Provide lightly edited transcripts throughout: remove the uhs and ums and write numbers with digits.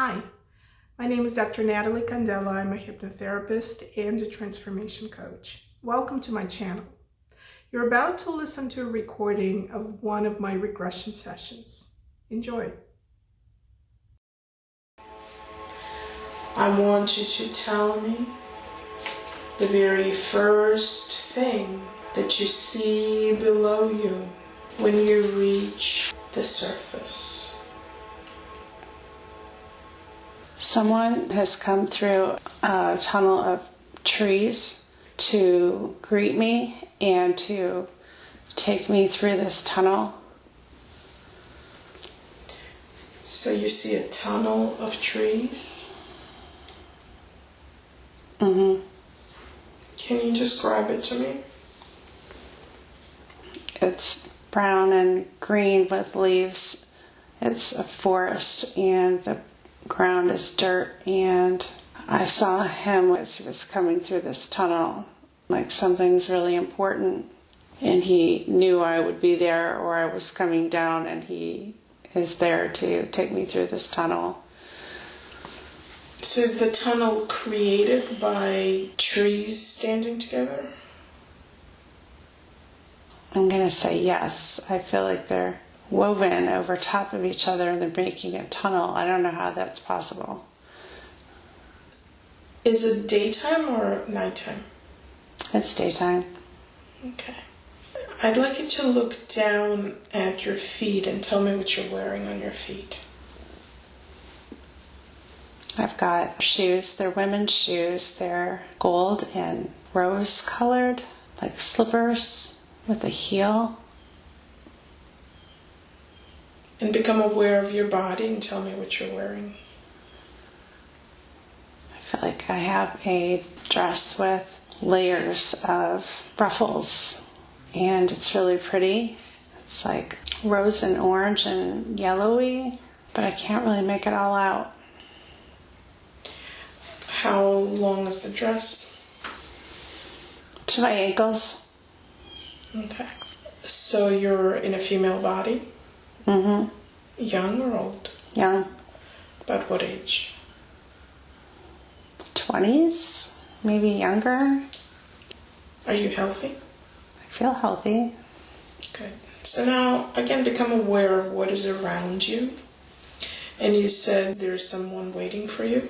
Hi, my name is Dr. Natalie Candela. I'm a hypnotherapist and a transformation coach. Welcome to my channel. You're about to listen to a recording of one of my regression sessions. Enjoy. I want you to tell me the very first thing that you see below you when you reach the surface. Someone has come through a tunnel of trees to greet me and to take me through this tunnel. So you see a tunnel of trees? Mm-hmm. Can you describe it to me? It's brown and green with leaves. It's a forest and the ground is dirt, and I saw him as he was coming through this tunnel, like something's really important, and he knew I would be there or I was coming down, and he is there to take me through this tunnel. So is the tunnel created by trees standing together? I'm going to say yes. I feel like they're woven over top of each other and they're making a tunnel. I don't know how that's possible. Is it daytime or nighttime? It's daytime. Okay. I'd like you to look down at your feet and tell me what you're wearing on your feet. I've got shoes. They're women's shoes. They're gold and rose colored, like slippers with a heel. And become aware of your body and tell me what you're wearing. I feel like I have a dress with layers of ruffles, and it's really pretty. It's like rose and orange and yellowy, but I can't really make it all out. How long is the dress? To my ankles. Okay. So you're in a female body? Mm-hmm. Young or old? Young. About what age? 20s, maybe younger. Are you healthy? I feel healthy. Good. So now, again, become aware of what is around you. And you said there's someone waiting for you?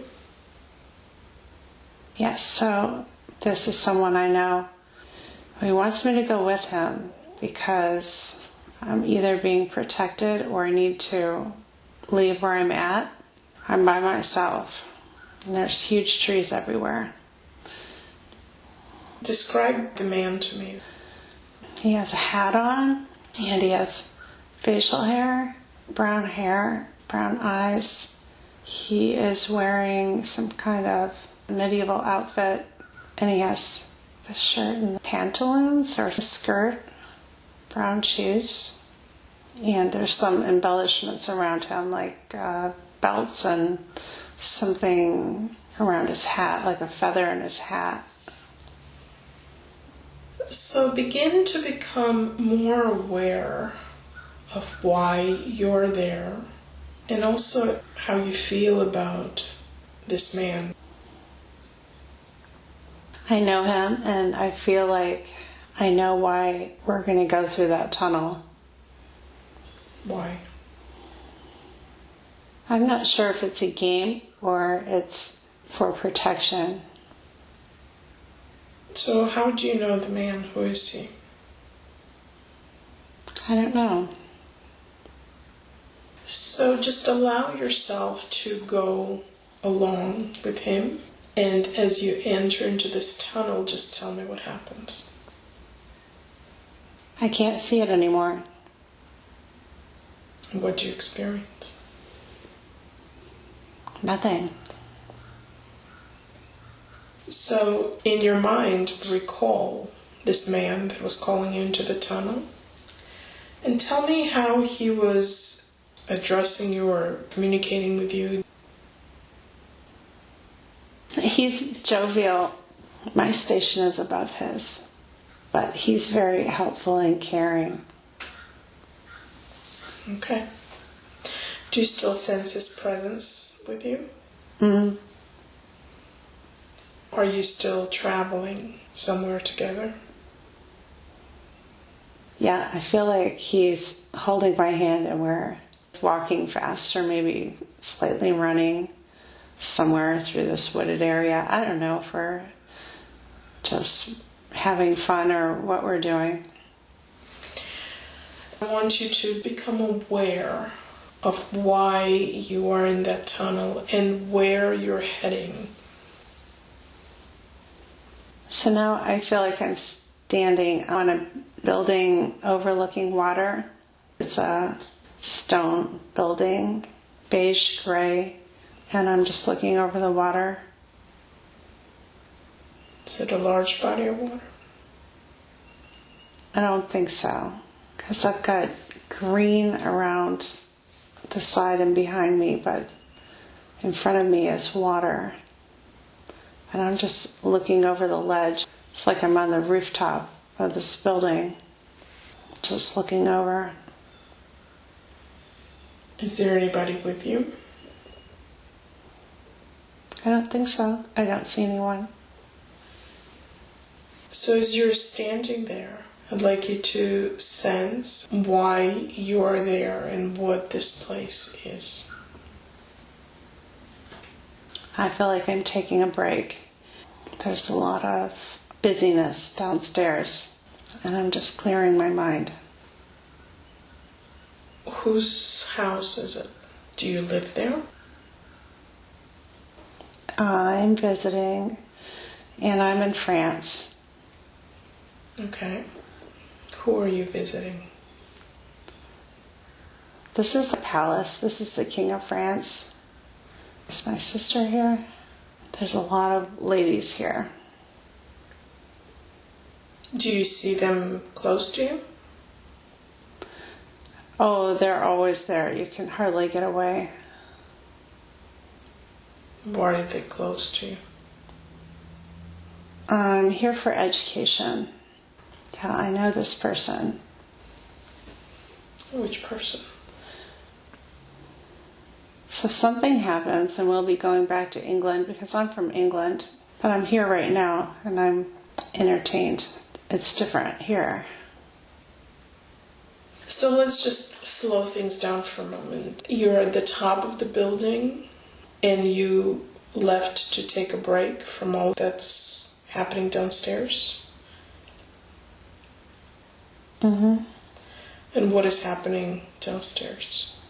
Yes, so this is someone I know. He wants me to go with him because I'm either being protected or I need to leave where I'm at. I'm by myself, and there's huge trees everywhere. Describe the man to me. He has a hat on, and he has facial hair, brown eyes. He is wearing some kind of medieval outfit, and he has the shirt and pantaloons or skirt, brown shoes, and there's some embellishments around him like belts and something around his hat, like a feather in his hat. So begin to become more aware of why you're there and also how you feel about this man. I know him, and I feel like I know why we're going to go through that tunnel. Why? I'm not sure if it's a game or it's for protection. So how do you know the man? Who is he? I don't know. So just allow yourself to go along with him. And as you enter into this tunnel, just tell me what happens. I can't see it anymore. What do you experience? Nothing. So in your mind, recall this man that was calling you into the tunnel. And tell me how he was addressing you or communicating with you. He's jovial. My station is above his, but he's very helpful and caring. Okay. Do you still sense his presence with you? Mm-hmm. Are you still traveling somewhere together? Yeah, I feel like he's holding my hand and we're walking fast, or maybe slightly running somewhere through this wooded area. I don't know if we're just having fun or what we're doing. I want you to become aware of why you are in that tunnel and where you're heading. So now I feel like I'm standing on a building overlooking water. It's a stone building, beige gray, and I'm just looking over the water. Is it a large body of water? I don't think so, because I've got green around the side and behind me, but in front of me is water. And I'm just looking over the ledge. It's like I'm on the rooftop of this building, just looking over. Is there anybody with you? I don't think so. I don't see anyone. So as you're standing there, I'd like you to sense why you are there and what this place is. I feel like I'm taking a break. There's a lot of busyness downstairs, and I'm just clearing my mind. Whose house is it? Do you live there? I'm visiting, and I'm in France. Okay. Who are you visiting? This is the palace. This is the King of France. Is my sister here? There's a lot of ladies here. Do you see them close to you? Oh, they're always there. You can hardly get away. Why are they close to you? I'm here for education. Yeah, I know this person. Which person? So if something happens, and we'll be going back to England, because I'm from England, but I'm here right now and I'm entertained. It's different here. So let's just slow things down for a moment. You're at the top of the building and you left to take a break from all that's happening downstairs? Mm-hmm. And what is happening downstairs?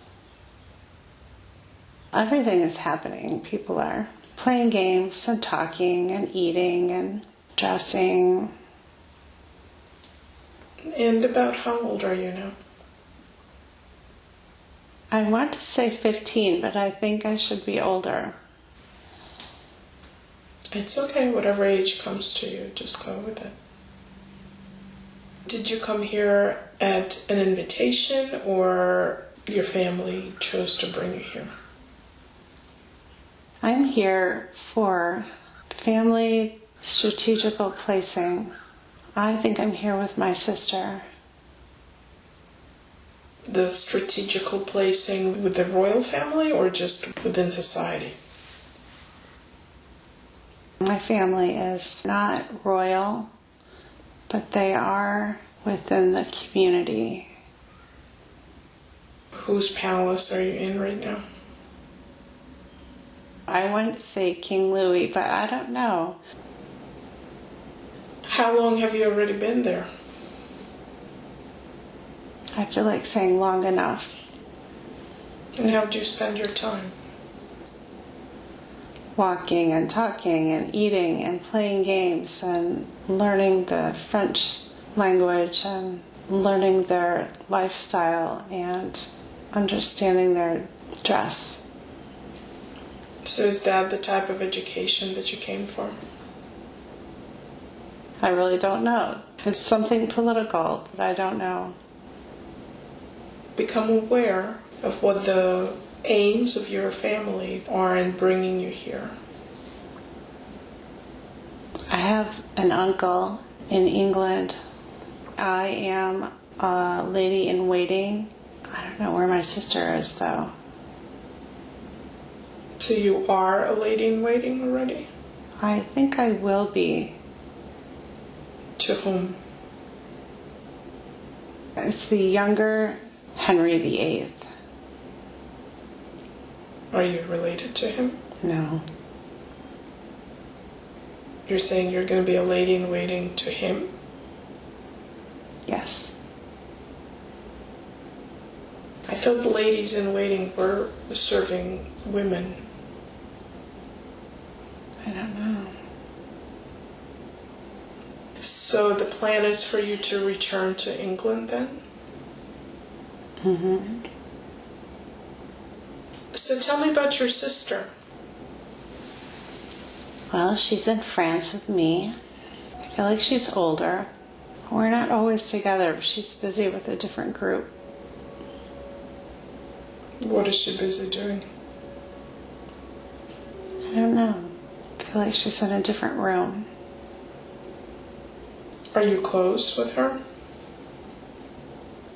Everything is happening. People are playing games and talking and eating and dressing. And about how old are you now? I want to say 15, but I think I should be older. It's okay, whatever age comes to you, just go with it. Did you come here at an invitation or your family chose to bring you here? I'm here for family strategical placing. I think I'm here with my sister. The strategical placing with the royal family or just within society? My family is not royal, but they are within the community. Whose palace are you in right now? I wouldn't say King Louis, but I don't know. How long have you already been there? I feel like saying long enough. And how do you spend your time? Walking and talking and eating and playing games and learning the French language and learning their lifestyle and understanding their dress. So is that the type of education that you came for? I really don't know. It's something political, but I don't know. Become aware of what the aims of your family are in bringing you here. I have an uncle in England. I am a lady in waiting. I don't know where my sister is, though. So you are a lady in waiting already? I think I will be. To whom? It's the younger Henry VIII. Are you related to him? No. You're saying you're going to be a lady in waiting to him? Yes. I thought ladies in waiting were serving women. I don't know. So the plan is for you to return to England then? Mm-hmm. So tell me about your sister. Well, she's in France with me. I feel like she's older. We're not always together, but she's busy with a different group. What is she busy doing? I don't know. I feel like she's in a different room. Are you close with her?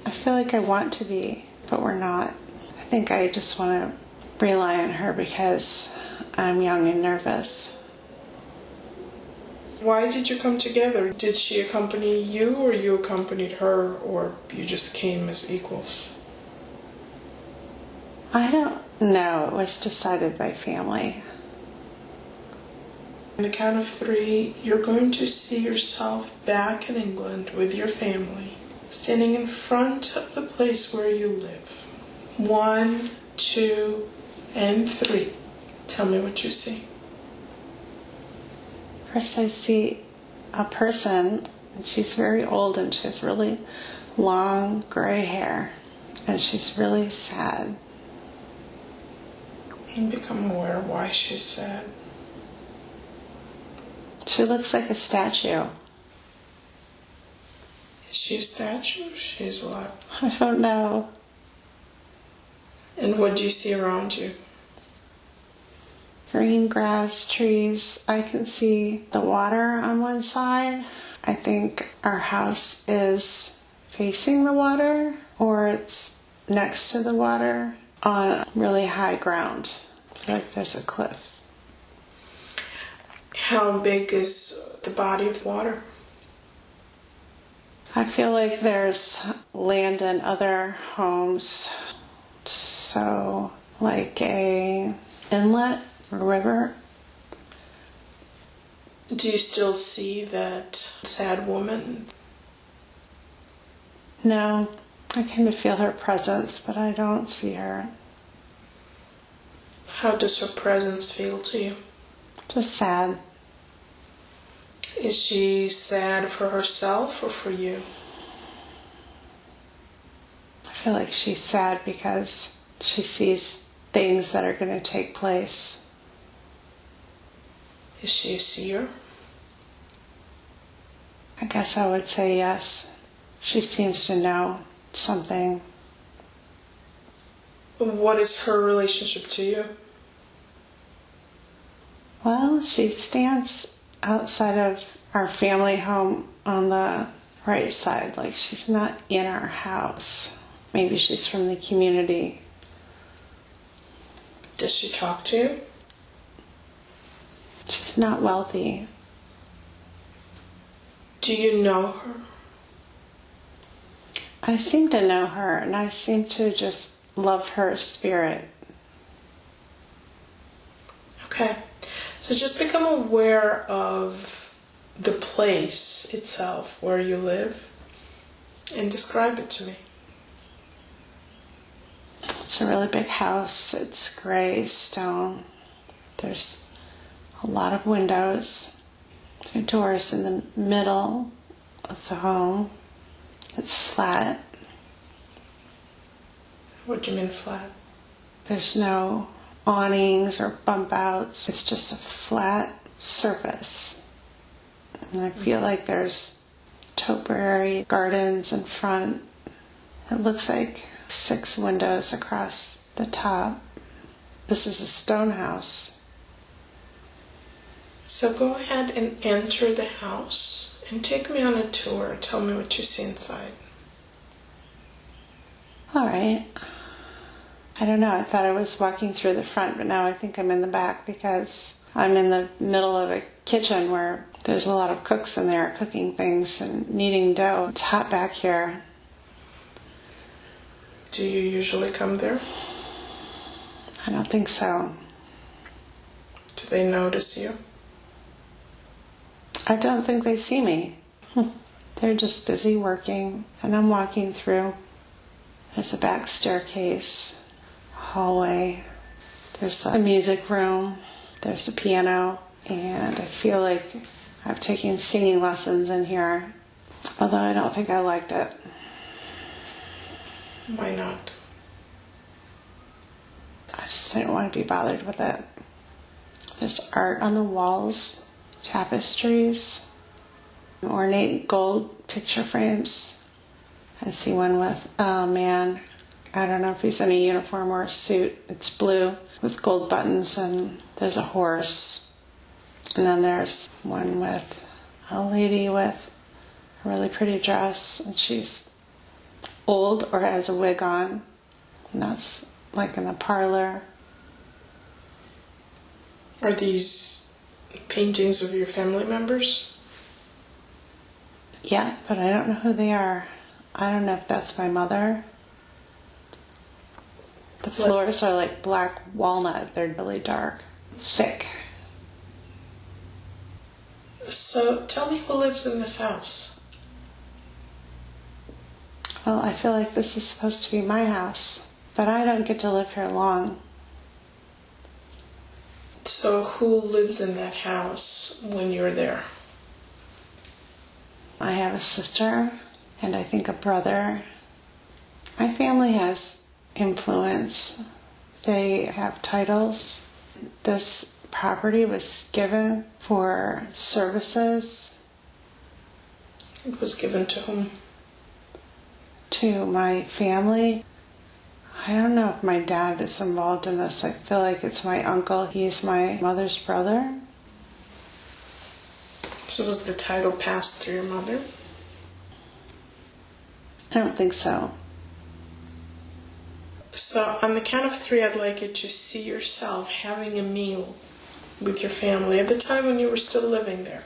I feel like I want to be, but we're not. I think I just want to rely on her because I'm young and nervous. Why did you come together? Did she accompany you, or you accompanied her, or you just came as equals? I don't know. It was decided by family. On the count of 3, you're going to see yourself back in England with your family, standing in front of the place where you live. 1, 2, and 3. Tell me what you see. First I see a person, and she's very old, and she has really long gray hair, and she's really sad. And become aware why she's sad. She looks like a statue. Is she a statue or she's alive? I don't know. And what do you see around you? Green grass, trees. I can see the water on one side. I think our house is facing the water, or it's next to the water on really high ground. I feel like there's a cliff. How big is the body of water? I feel like there's land in other homes, so like a inlet, a river. Do you still see that sad woman? No, I kind of feel her presence, but I don't see her. How does her presence feel to you? Just sad. Is she sad for herself or for you? I feel like she's sad because she sees things that are going to take place. Is she a seer? I guess I would say yes. She seems to know something. What is her relationship to you? Well, she stands outside of our family home on the right side, like she's not in our house. Maybe she's from the community. Does she talk to you? She's not wealthy. Do you know her? I seem to know her, and I seem to just love her spirit. Okay. So just become aware of the place itself where you live and describe it to me. It's a really big house. It's gray stone. There's a lot of windows. There are doors in the middle of the home. It's flat. What do you mean flat? There's no awnings or bump outs. It's just a flat surface. And I feel like there's topiary gardens in front. It looks like 6 windows across the top. This is a stone house. So go ahead and enter the house and take me on a tour. Tell me what you see inside. All right. I don't know, I thought I was walking through the front, but now I think I'm in the back because I'm in the middle of a kitchen where there's a lot of cooks in there cooking things and kneading dough. It's hot back here. Do you usually come there? I don't think so. Do they notice you? I don't think they see me. They're just busy working, and I'm walking through. There's a back staircase, hallway. There's a music room. There's a piano, and I feel like I've taken singing lessons in here, although I don't think I liked it. Why not? I just didn't want to be bothered with it. There's art on the walls, tapestries, ornate gold picture frames. I see one with a man. I don't know if he's in a uniform or a suit. It's blue with gold buttons, and there's a horse. And then there's one with a lady with a really pretty dress, and she's old or has a wig on. And that's like in the parlor. Are these paintings of your family members? Yeah, but I don't know who they are. I don't know if that's my mother. The floors are like black walnut. They're really dark, thick. So tell me who lives in this house? Well, I feel like this is supposed to be my house, but I don't get to live here long. So who lives in that house when you're there? I have a sister and I think a brother. My family has influence. They have titles. This property was given for services. It was given to whom? To my family. I don't know if my dad is involved in this. I feel like it's my uncle. He's my mother's brother. So was the title passed through your mother? I don't think so. So on the count of 3, I'd like you to see yourself having a meal with your family at the time when you were still living there.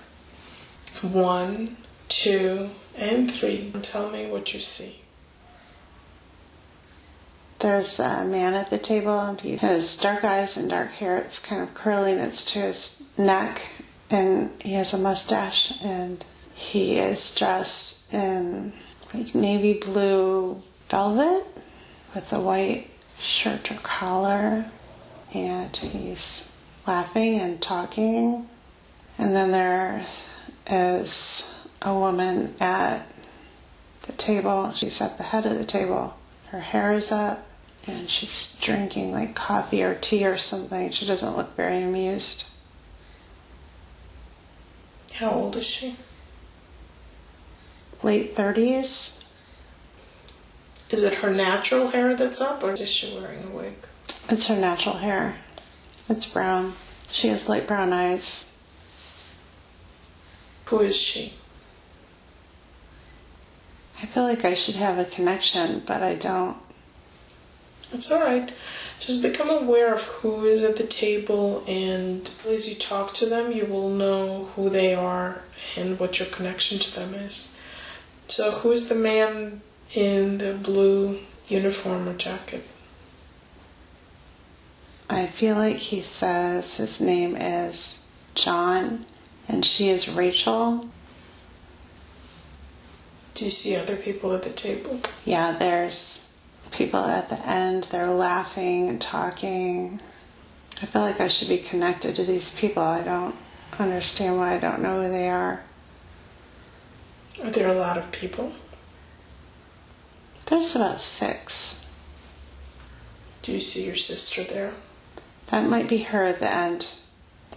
1, 2, and 3. Tell me what you see. There's a man at the table, and he has dark eyes and dark hair. It's kind of curling. It's to his neck, and he has a mustache, and he is dressed in like navy blue velvet with a white shirt or collar, and he's laughing and talking. And then there is a woman at the table. She's at the head of the table. Her hair is up, and she's drinking like coffee or tea or something. She doesn't look very amused. How old is she? Late 30s. Is it her natural hair that's up, or is she wearing a wig? It's her natural hair. It's brown. She has light brown eyes. Who is she? I feel like I should have a connection, but I don't. It's all right. Just become aware of who is at the table, and as you talk to them, you will know who they are and what your connection to them is. So who is the man in the blue uniform or jacket? I feel like he says his name is John, and she is Rachel. Do you see other people at the table? Yeah, there's people at the end. They're laughing and talking. I feel like I should be connected to these people. I don't understand why I don't know who they are. Are there a lot of people? There's about 6. Do you see your sister there? That might be her at the end,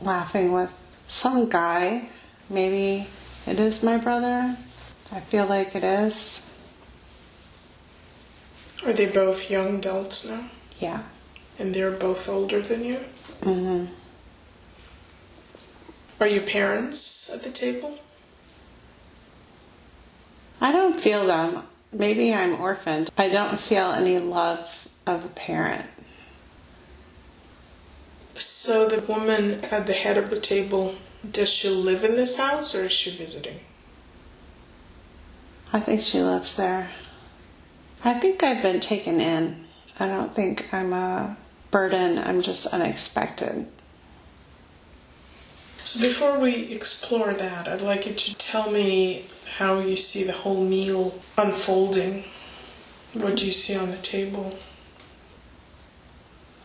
laughing with some guy. Maybe it is my brother. I feel like it is. Are they both young adults now? Yeah. And they're both older than you? Mm-hmm. Are your parents at the table? I don't feel them. Maybe I'm orphaned. I don't feel any love of a parent. So the woman at the head of the table, does she live in this house or is she visiting? I think she lives there. I think I've been taken in. I don't think I'm a burden. I'm just unexpected. So before we explore that, I'd like you to tell me how you see the whole meal unfolding. What do you see on the table?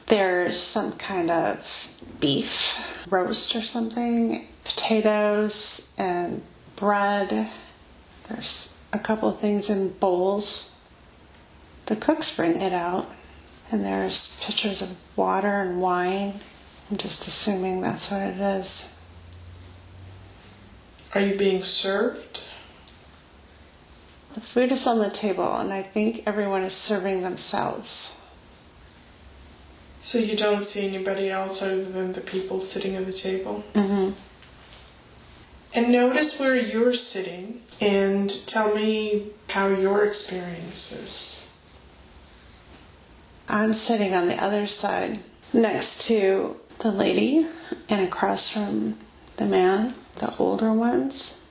There's some kind of beef roast or something, potatoes and bread. There's a couple of things in bowls. The cooks bring it out. And there's pitchers of water and wine. I'm just assuming that's what it is. Are you being served? The food is on the table, and I think everyone is serving themselves. So you don't see anybody else other than the people sitting at the table? Mm-hmm. And notice where you're sitting and tell me how your experience is. I'm sitting on the other side next to the lady and across from the man, the older ones.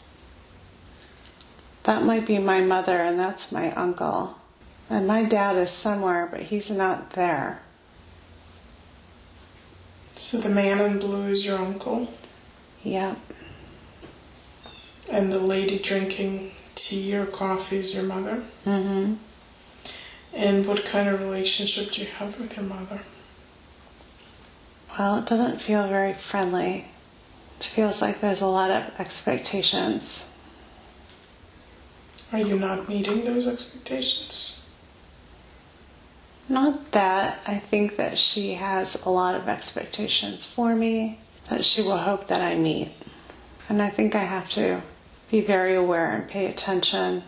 That might be my mother and that's my uncle. And my dad is somewhere, but he's not there. So the man in blue is your uncle? Yep. And the lady drinking tea or coffee is your mother? Mm-hmm. And what kind of relationship do you have with your mother? Well, it doesn't feel very friendly. It feels like there's a lot of expectations. Are you not meeting those expectations? Not that. I think that she has a lot of expectations for me that she will hope that I meet. And I think I have to be very aware and pay attention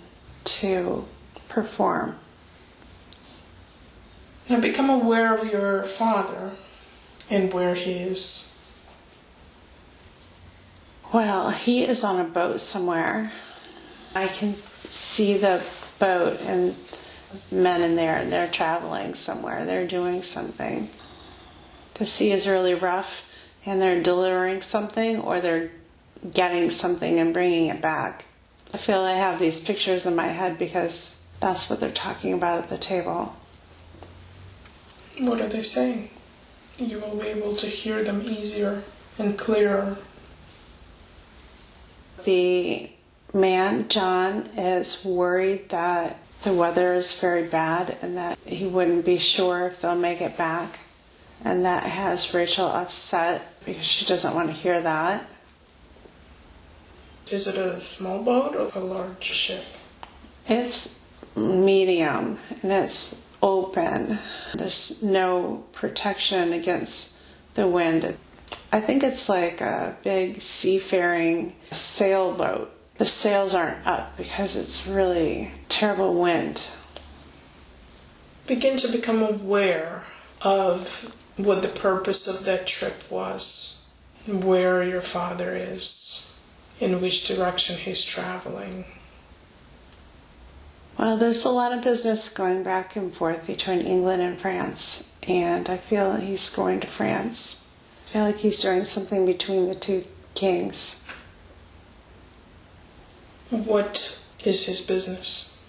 to perform. Now become aware of your father and where he is. Well, he is on a boat somewhere. I can see the boat and men in there, and they're traveling somewhere. They're doing something. The sea is really rough, and they're delivering something, or they're getting something and bringing it back. I feel I have these pictures in my head because that's what they're talking about at the table. What are they saying? You will be able to hear them easier and clearer. The man, John, is worried that the weather is very bad and that he wouldn't be sure if they'll make it back. And that has Rachel upset because she doesn't want to hear that. Is it a small boat or a large ship? It's medium and it's open. There's no protection against the wind. I think it's like a big seafaring sailboat. The sails aren't up because it's really terrible wind. Begin to become aware of what the purpose of that trip was, where your father is, in which direction he's traveling. Well, there's a lot of business going back and forth between England and France, and I feel he's going to France. I feel like he's doing something between the two kings. What is his business?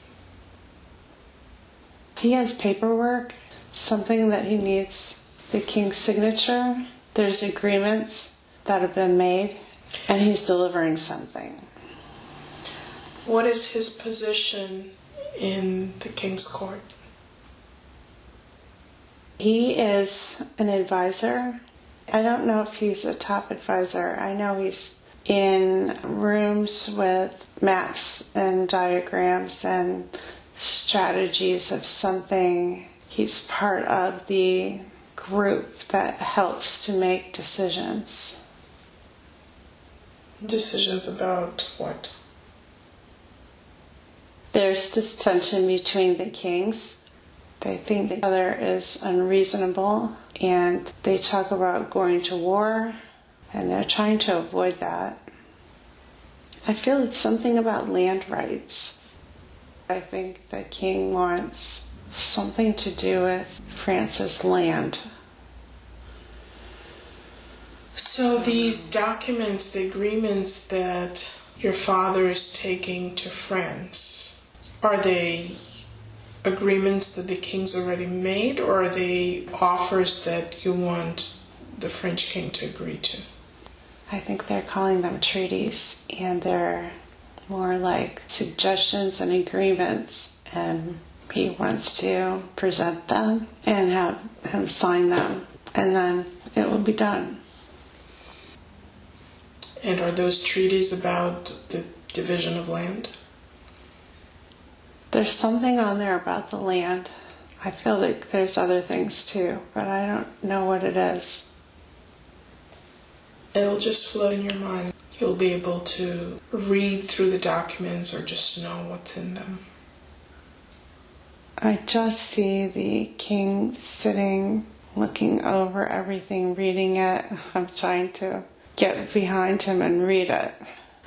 He has paperwork, something that he needs the king's signature. There's agreements that have been made, and he's delivering something. What is his position in the king's court? He is an advisor. I don't know if he's a top advisor. I know he's in rooms with maps and diagrams and strategies of something. He's part of the group that helps to make decisions. Decisions about what? There's this tension between the kings. They think the other is unreasonable, and they talk about going to war, and they're trying to avoid that. I feel it's something about land rights. I think the king wants something to do with France's land. So these documents, the agreements that your father is taking to France, are they agreements that the king's already made, or are they offers that you want the French king to agree to? I think they're calling them treaties, and they're more like suggestions and agreements, and he wants to present them and have him sign them, and then it will be done. And are those treaties about the division of land? There's something on there about the land. I feel like there's other things too, but I don't know what it is. It'll just float in your mind. You'll be able to read through the documents or just know what's in them. I just see the king sitting, looking over everything, reading it. I'm trying to get behind him and read it,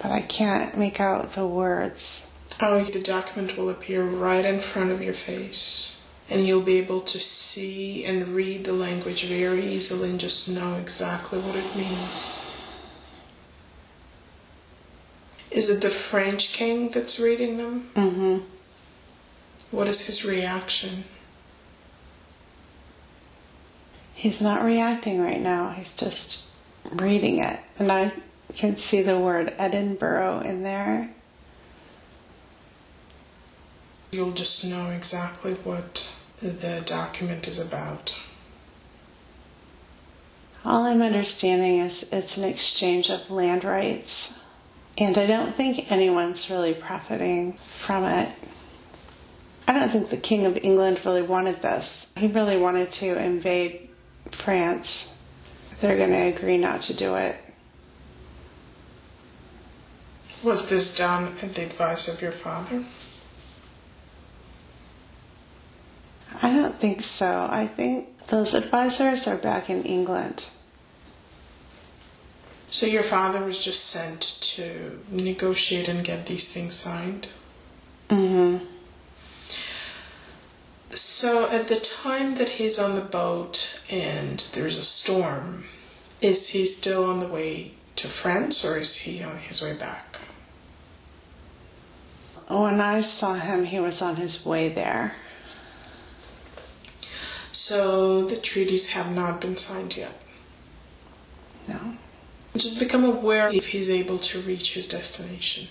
but I can't make out the words. Oh, the document will appear right in front of your face, and you'll be able to see and read the language very easily and just know exactly what it means. Is it the French king that's reading them? Mm-hmm. What is his reaction? He's not reacting right now. He's just reading it. And I can see the word Edinburgh in there. You'll just know exactly what the document is about. All I'm understanding is it's an exchange of land rights. And I don't think anyone's really profiting from it. I don't think the King of England really wanted this. He really wanted to invade France. They're going to agree not to do it. Was this done at the advice of your father? I don't think so. I think those advisors are back in England. So your father was just sent to negotiate and get these things signed? Mm-hmm. So at the time that he's on the boat and there's a storm, is he still on the way to France, or is he on his way back? When I saw him, he was on his way there. So the treaties have not been signed yet? No. Just become aware if he's able to reach his destination.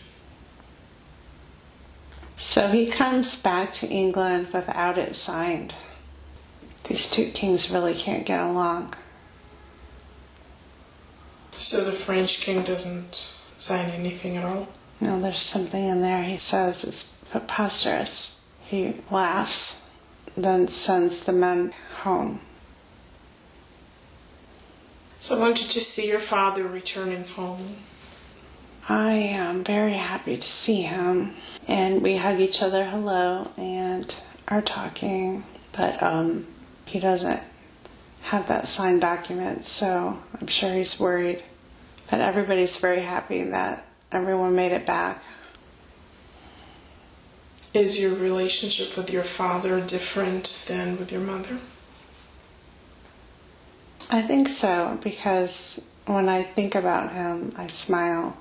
So he comes back to England without it signed. These two kings really can't get along. So the French king doesn't sign anything at all? No, there's something in there he says is preposterous. He laughs, then sends the men home. So I want you to see your father returning home. I am very happy to see him, and we hug each other hello and are talking, but he doesn't have that signed document, so I'm sure he's worried. But everybody's very happy that everyone made it back. Is your relationship with your father different than with your mother? I think so, because when I think about him, I smile.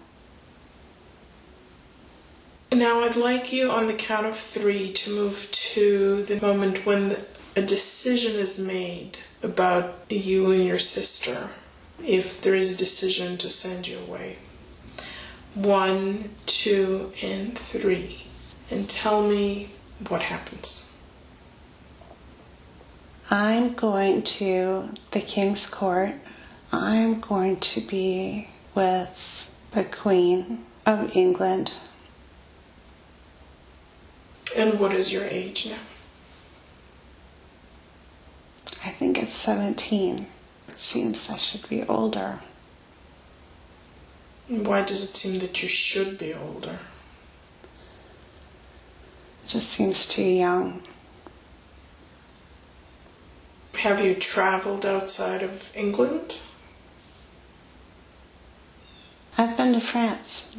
Now I'd like you on the count of 3 to move to the moment when a decision is made about you and your sister, if there is a decision to send you away. 1, 2, and 3. And tell me what happens. I'm going to the King's Court. I'm going to be with the Queen of England. And what is your age now? I think it's 17. It seems I should be older. Why does it seem that you should be older? It just seems too young. Have you traveled outside of England? I've been to France.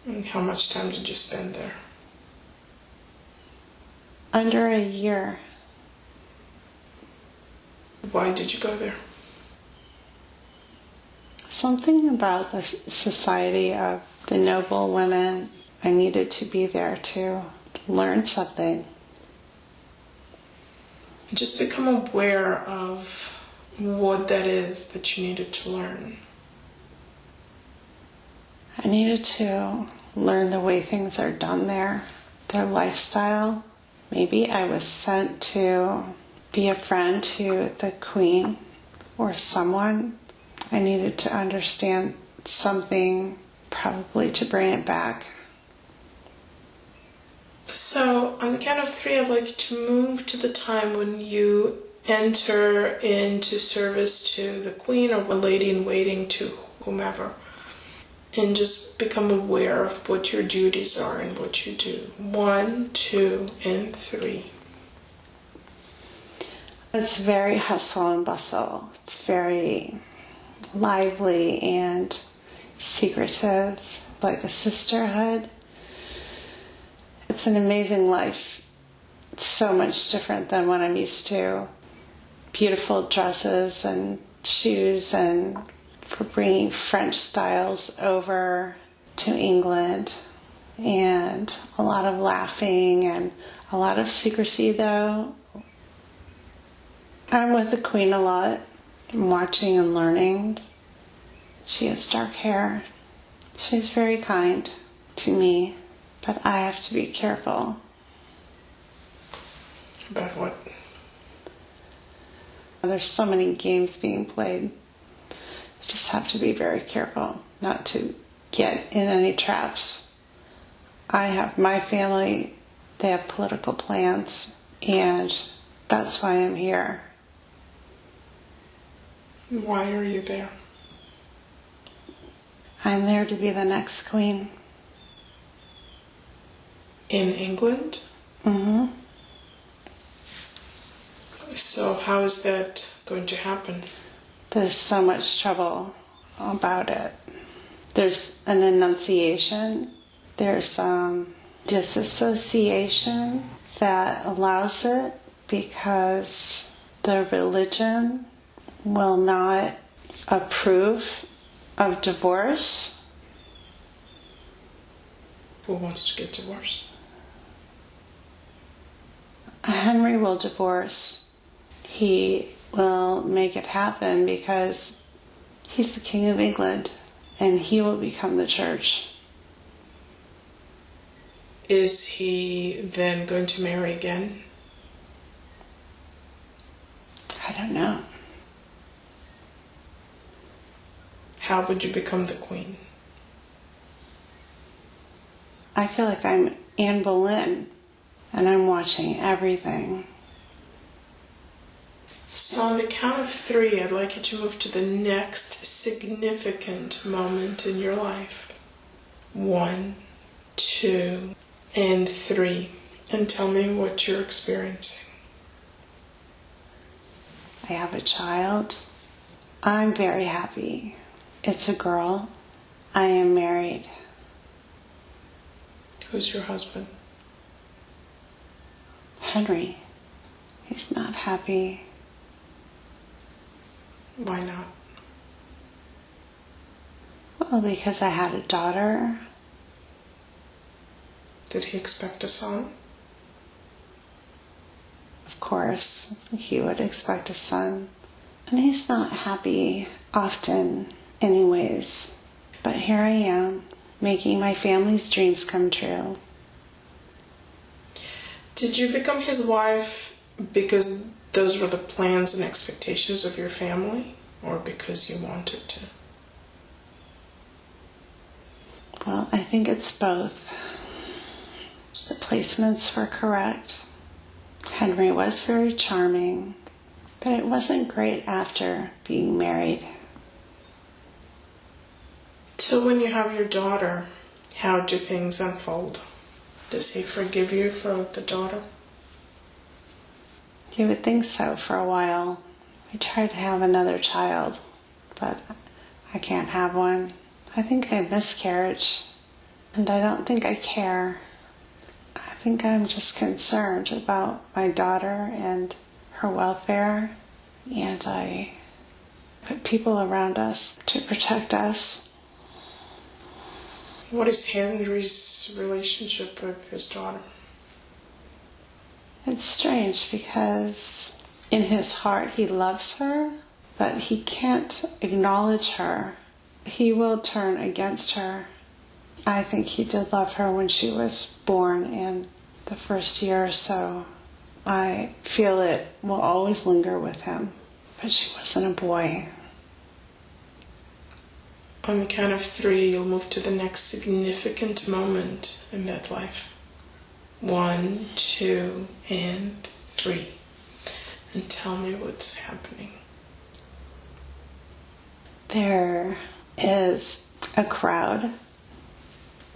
And how much time did you spend there? Under a year. Why did you go there? something about the society of the noble women. I needed to be there to learn something. Just become aware of what that is that you needed to learn. I needed to learn the way things are done there, their lifestyle. Maybe I was sent to be a friend to the Queen or someone. I needed to understand something, probably to bring it back. So, on the count of 3, I'd like you to move to the time when you enter into service to the Queen or a lady in waiting to whomever. And just become aware of what your duties are and what you do. 1, 2, and 3. It's very hustle and bustle. It's very lively and secretive, like a sisterhood. It's an amazing life. It's so much different than what I'm used to. Beautiful dresses and shoes, and for bringing French styles over to England, and a lot of laughing and a lot of secrecy though. I'm with the Queen a lot. I'm watching and learning. She has dark hair. She's very kind to me, but I have to be careful. About what? There's so many games being played. You just have to be very careful not to get in any traps. I have my family, they have political plans, and that's why I'm here. Why are you there? I'm there to be the next queen. In England? Mm-hmm. So how is that going to happen? There's so much trouble about it. There's an enunciation. There's disassociation that allows it because the religion will not approve of divorce. Who wants to get divorced? Henry will divorce. He will make it happen because he's the King of England and he will become the church. Is he then going to marry again? I don't know. How would you become the queen? I feel like I'm Anne Boleyn and I'm watching everything. So on the count of 3, I'd like you to move to the next significant moment in your life. 1, 2, and 3. And tell me what you're experiencing. I have a child. I'm very happy. It's a girl. I am married. Who's your husband? Henry. He's not happy. Why not? Well, because I had a daughter. Did he expect a son? Of course, he would expect a son. And he's not happy often anyways. But here I am, making my family's dreams come true. Did you become his wife because those were the plans and expectations of your family, or because you wanted to? Well, I think it's both. The placements were correct. Henry was very charming, but it wasn't great after being married. Till when you have your daughter, how do things unfold? Does he forgive you for the daughter? You would think so for a while. We tried to have another child, but I can't have one. I think I have miscarriage, and I don't think I care. I think I'm just concerned about my daughter and her welfare, and I put people around us to protect us. What is Henry's relationship with his daughter? It's strange because in his heart he loves her, but he can't acknowledge her. He will turn against her. I think he did love her when she was born in the first year or so. I feel it will always linger with him, but she wasn't a boy. On the count of 3, you'll move to the next significant moment in that life. 1, 2, and 3. And tell me what's happening. There is a crowd.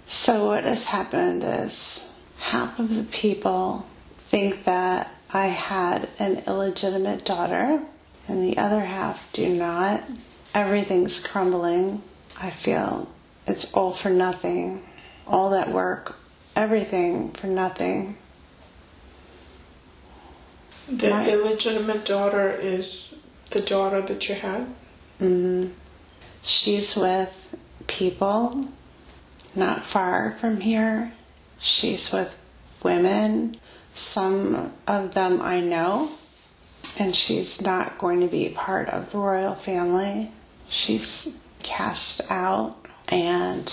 So what has happened is half of the people think that I had an illegitimate daughter, and the other half do not. Everything's crumbling. I feel it's all for nothing. All that work, everything for nothing. The illegitimate daughter is the daughter that you had? Mm-hmm. She's with people not far from here. She's with women. Some of them I know. And she's not going to be part of the royal family. She's cast out. And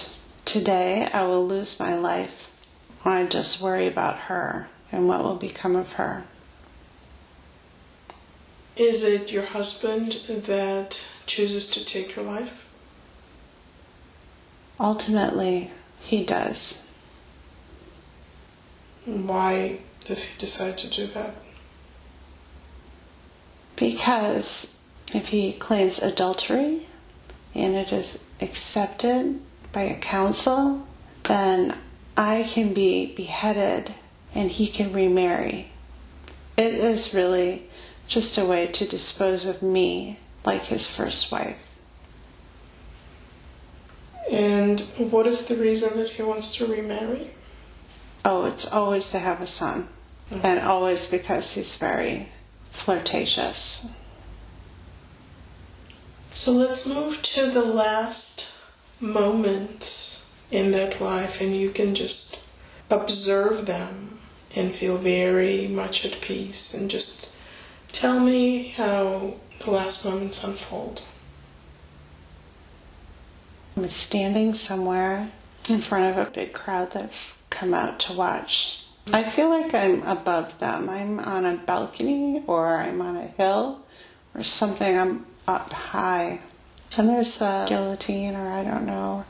today I will lose my life. I just worry about her and what will become of her. Is it your husband that chooses to take your life? Ultimately, he does. Why does he decide to do that? Because if he claims adultery and it is accepted by a council, then I can be beheaded and he can remarry. It is really just a way to dispose of me like his first wife. And what is the reason that he wants to remarry? Oh, it's always to have a son. Mm-hmm. And always because he's very flirtatious. So let's move to the last moments in that life, and you can just observe them and feel very much at peace, and just tell me how the last moments unfold. I'm standing somewhere in front of a big crowd that's come out to watch. I feel like I'm above them. I'm on a balcony or I'm on a hill or something. I'm up high. And there's a guillotine, or I don't know.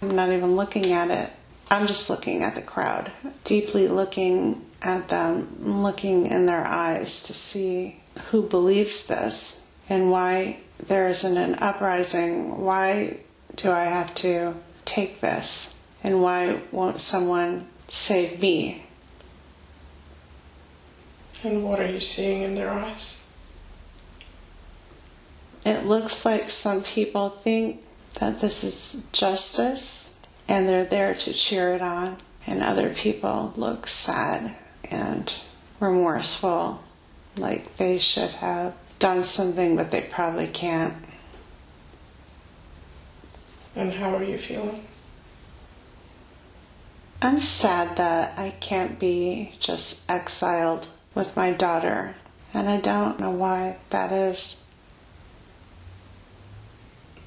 I'm not even looking at it. I'm just looking at the crowd, deeply looking at them, looking in their eyes to see who believes this and why there isn't an uprising. Why do I have to take this? And why won't someone save me? And what are you seeing in their eyes? It looks like some people think that this is justice and they're there to cheer it on. And other people look sad and remorseful, like they should have done something but they probably can't. And how are you feeling? I'm sad that I can't be just exiled with my daughter, and I don't know why that is.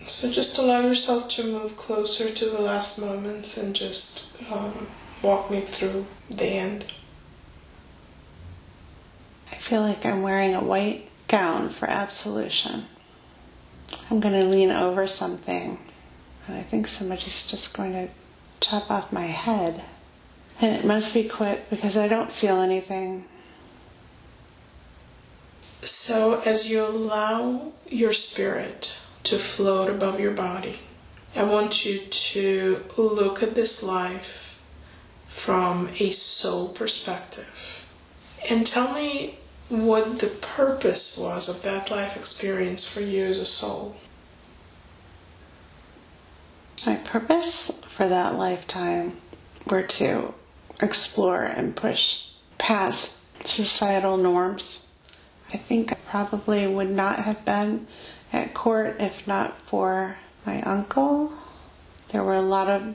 So just allow yourself to move closer to the last moments and just walk me through the end. I feel like I'm wearing a white gown for absolution. I'm going to lean over something, and I think somebody's just going to chop off my head. And it must be quick because I don't feel anything. So as you allow your spirit to float above your body, I want you to look at this life from a soul perspective. And tell me what the purpose was of that life experience for you as a soul. My purpose for that lifetime were to explore and push past societal norms. I think I probably would not have been at court if not for my uncle. There were a lot of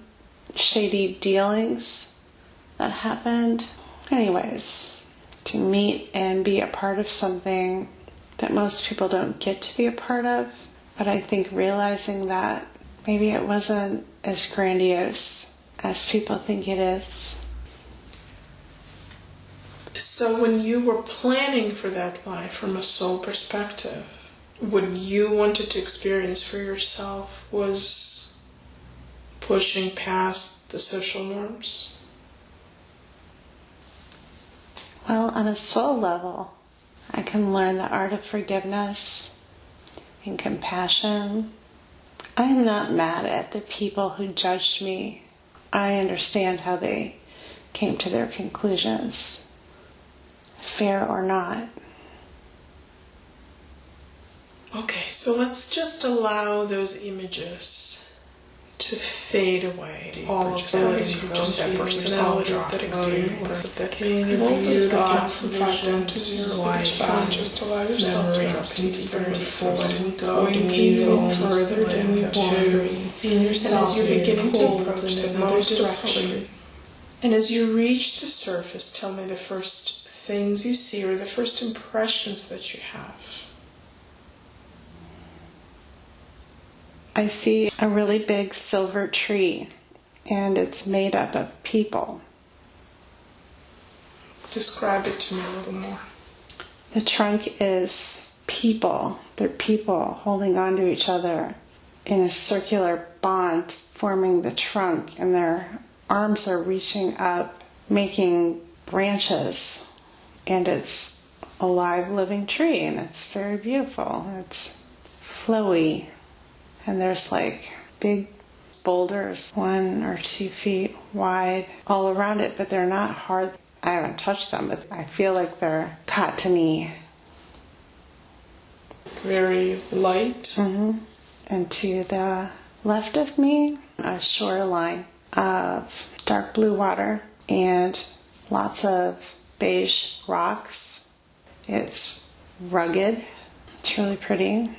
shady dealings that happened. Anyways, to meet and be a part of something that most people don't get to be a part of, but I think realizing that maybe it wasn't as grandiose as people think it is. So when you were planning for that life from a soul perspective, what you wanted to experience for yourself was pushing past the social norms? Well, on a soul level, I can learn the art of forgiveness and compassion. I am not mad at the people who judged me. I understand how they came to their conclusions, fair or not. Okay, so let's just allow those images to fade away. All of those you just that personality, that experience, that interview, thoughts, and 5 down to 0 each time. Just allow yourself to drop the experience forward, going even further than you want. And as you're beginning to approach the most direction, and as you reach the surface, tell me the first things you see or the first impressions that you have. I see a really big silver tree, and it's made up of people. Describe it to me a little more. The trunk is people. They're people holding on to each other in a circular bond, forming the trunk, and their arms are reaching up, making branches. And it's a live, living tree, and it's very beautiful. It's flowy. And there's like big boulders, 1 or 2 feet wide, all around it, but they're not hard. I haven't touched them, but I feel like they're cottony. Very light. Mm-hmm. And to the left of me, a shoreline of dark blue water and lots of beige rocks. It's rugged. It's really pretty.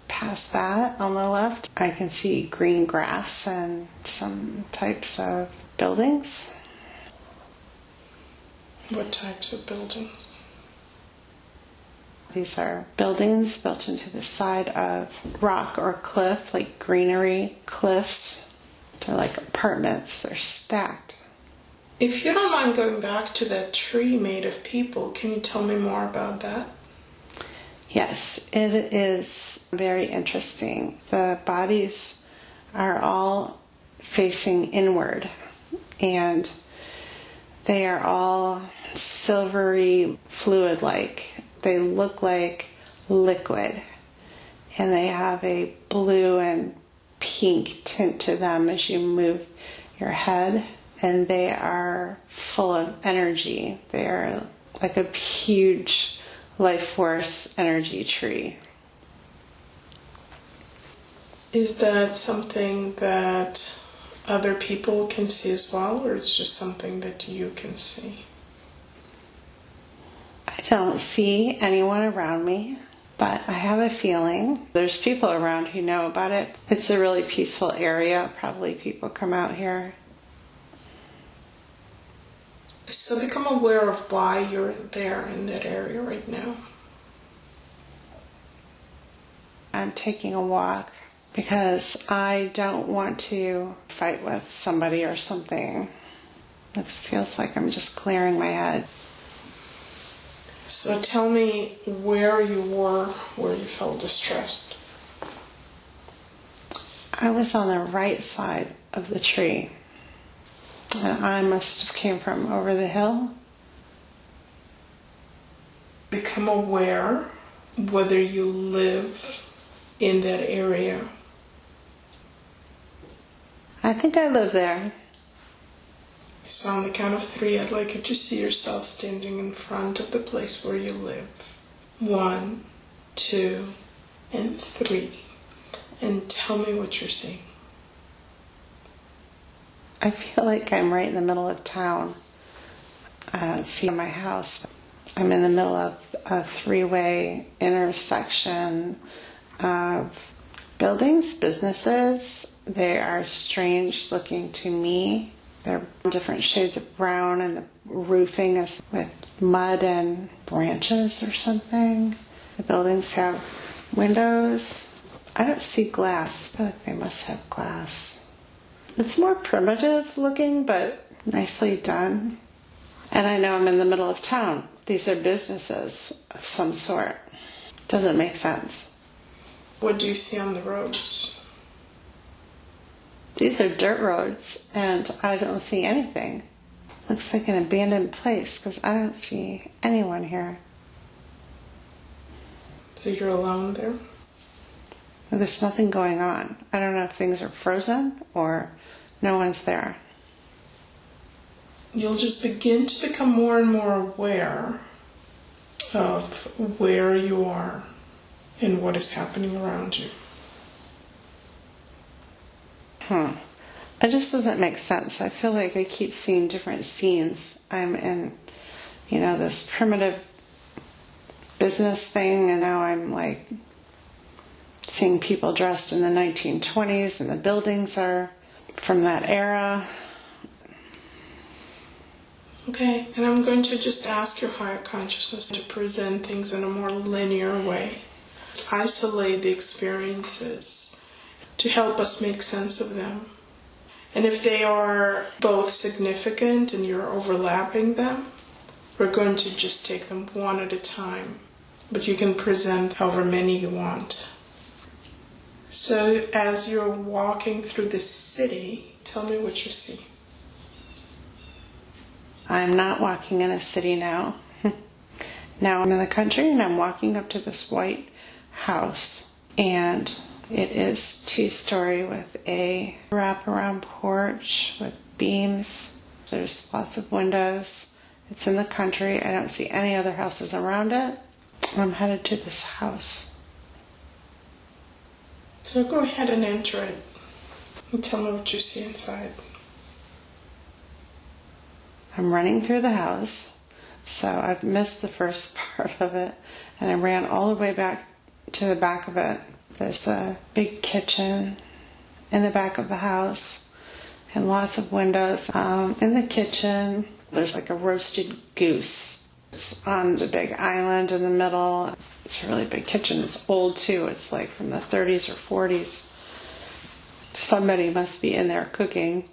Past that, on the left, I can see green grass and some types of buildings. What types of buildings? These are buildings built into the side of rock or cliff, like greenery cliffs. They're like apartments. They're stacked. If you don't mind going back to that tree made of people, can you tell me more about that? Yes, it is very interesting. The bodies are all facing inward, and they are all silvery fluid-like. They look like liquid, and they have a blue and pink tint to them as you move your head, and they are full of energy. They are like a huge life force energy tree. Is that something that other people can see as well, or it's just something that you can see? I don't see anyone around me, but I have a feeling there's people around who know about it. It's a really peaceful area. Probably people come out here. So become aware of why you're there in that area right now. I'm taking a walk because I don't want to fight with somebody or something. It feels like I'm just clearing my head. So tell me where you were, where you felt distressed. I was on the right side of the tree. And I must have came from over the hill. Become aware whether you live in that area. I think I live there. So on the count of 3, I'd like you to see yourself standing in front of the place where you live. 1, 2, and 3. And tell me what you're seeing. I feel like I'm right in the middle of town. I don't see my house. I'm in the middle of a 3-way intersection of buildings, businesses. They are strange looking to me. They're different shades of brown, and the roofing is with mud and branches or something. The buildings have windows. I don't see glass. I feel like they must have glass. It's more primitive looking, but nicely done. And I know I'm in the middle of town. These are businesses of some sort. Doesn't make sense. What do you see on the roads? These are dirt roads, and I don't see anything. Looks like an abandoned place because I don't see anyone here. So you're alone there? There's nothing going on. I don't know if things are frozen or no one's there. You'll just begin to become more and more aware of where you are and what is happening around you. It just doesn't make sense. I feel like I keep seeing different scenes. I'm in, this primitive business thing, and now I'm like seeing people dressed in the 1920s, and the buildings are from that era. Okay, and I'm going to just ask your higher consciousness to present things in a more linear way. Isolate the experiences to help us make sense of them. And if they are both significant and you're overlapping them, we're going to just take them one at a time. But you can present however many you want. So as you're walking through the city, tell me what you see. I'm not walking in a city now. Now I'm in the country, and I'm walking up to this white house, and it is 2-story with a wraparound porch with beams. There's lots of windows. It's in the country. I don't see any other houses around it. I'm headed to this house. So go ahead and enter it and tell me what you see inside. I'm running through the house, so I've missed the first part of it, and I ran all the way back to the back of it. There's a big kitchen in the back of the house and lots of windows. In the kitchen, there's like a roasted goose. It's on the big island in the middle. It's a really big kitchen. It's old too. It's like from the 30s or 40s. Somebody must be in there cooking.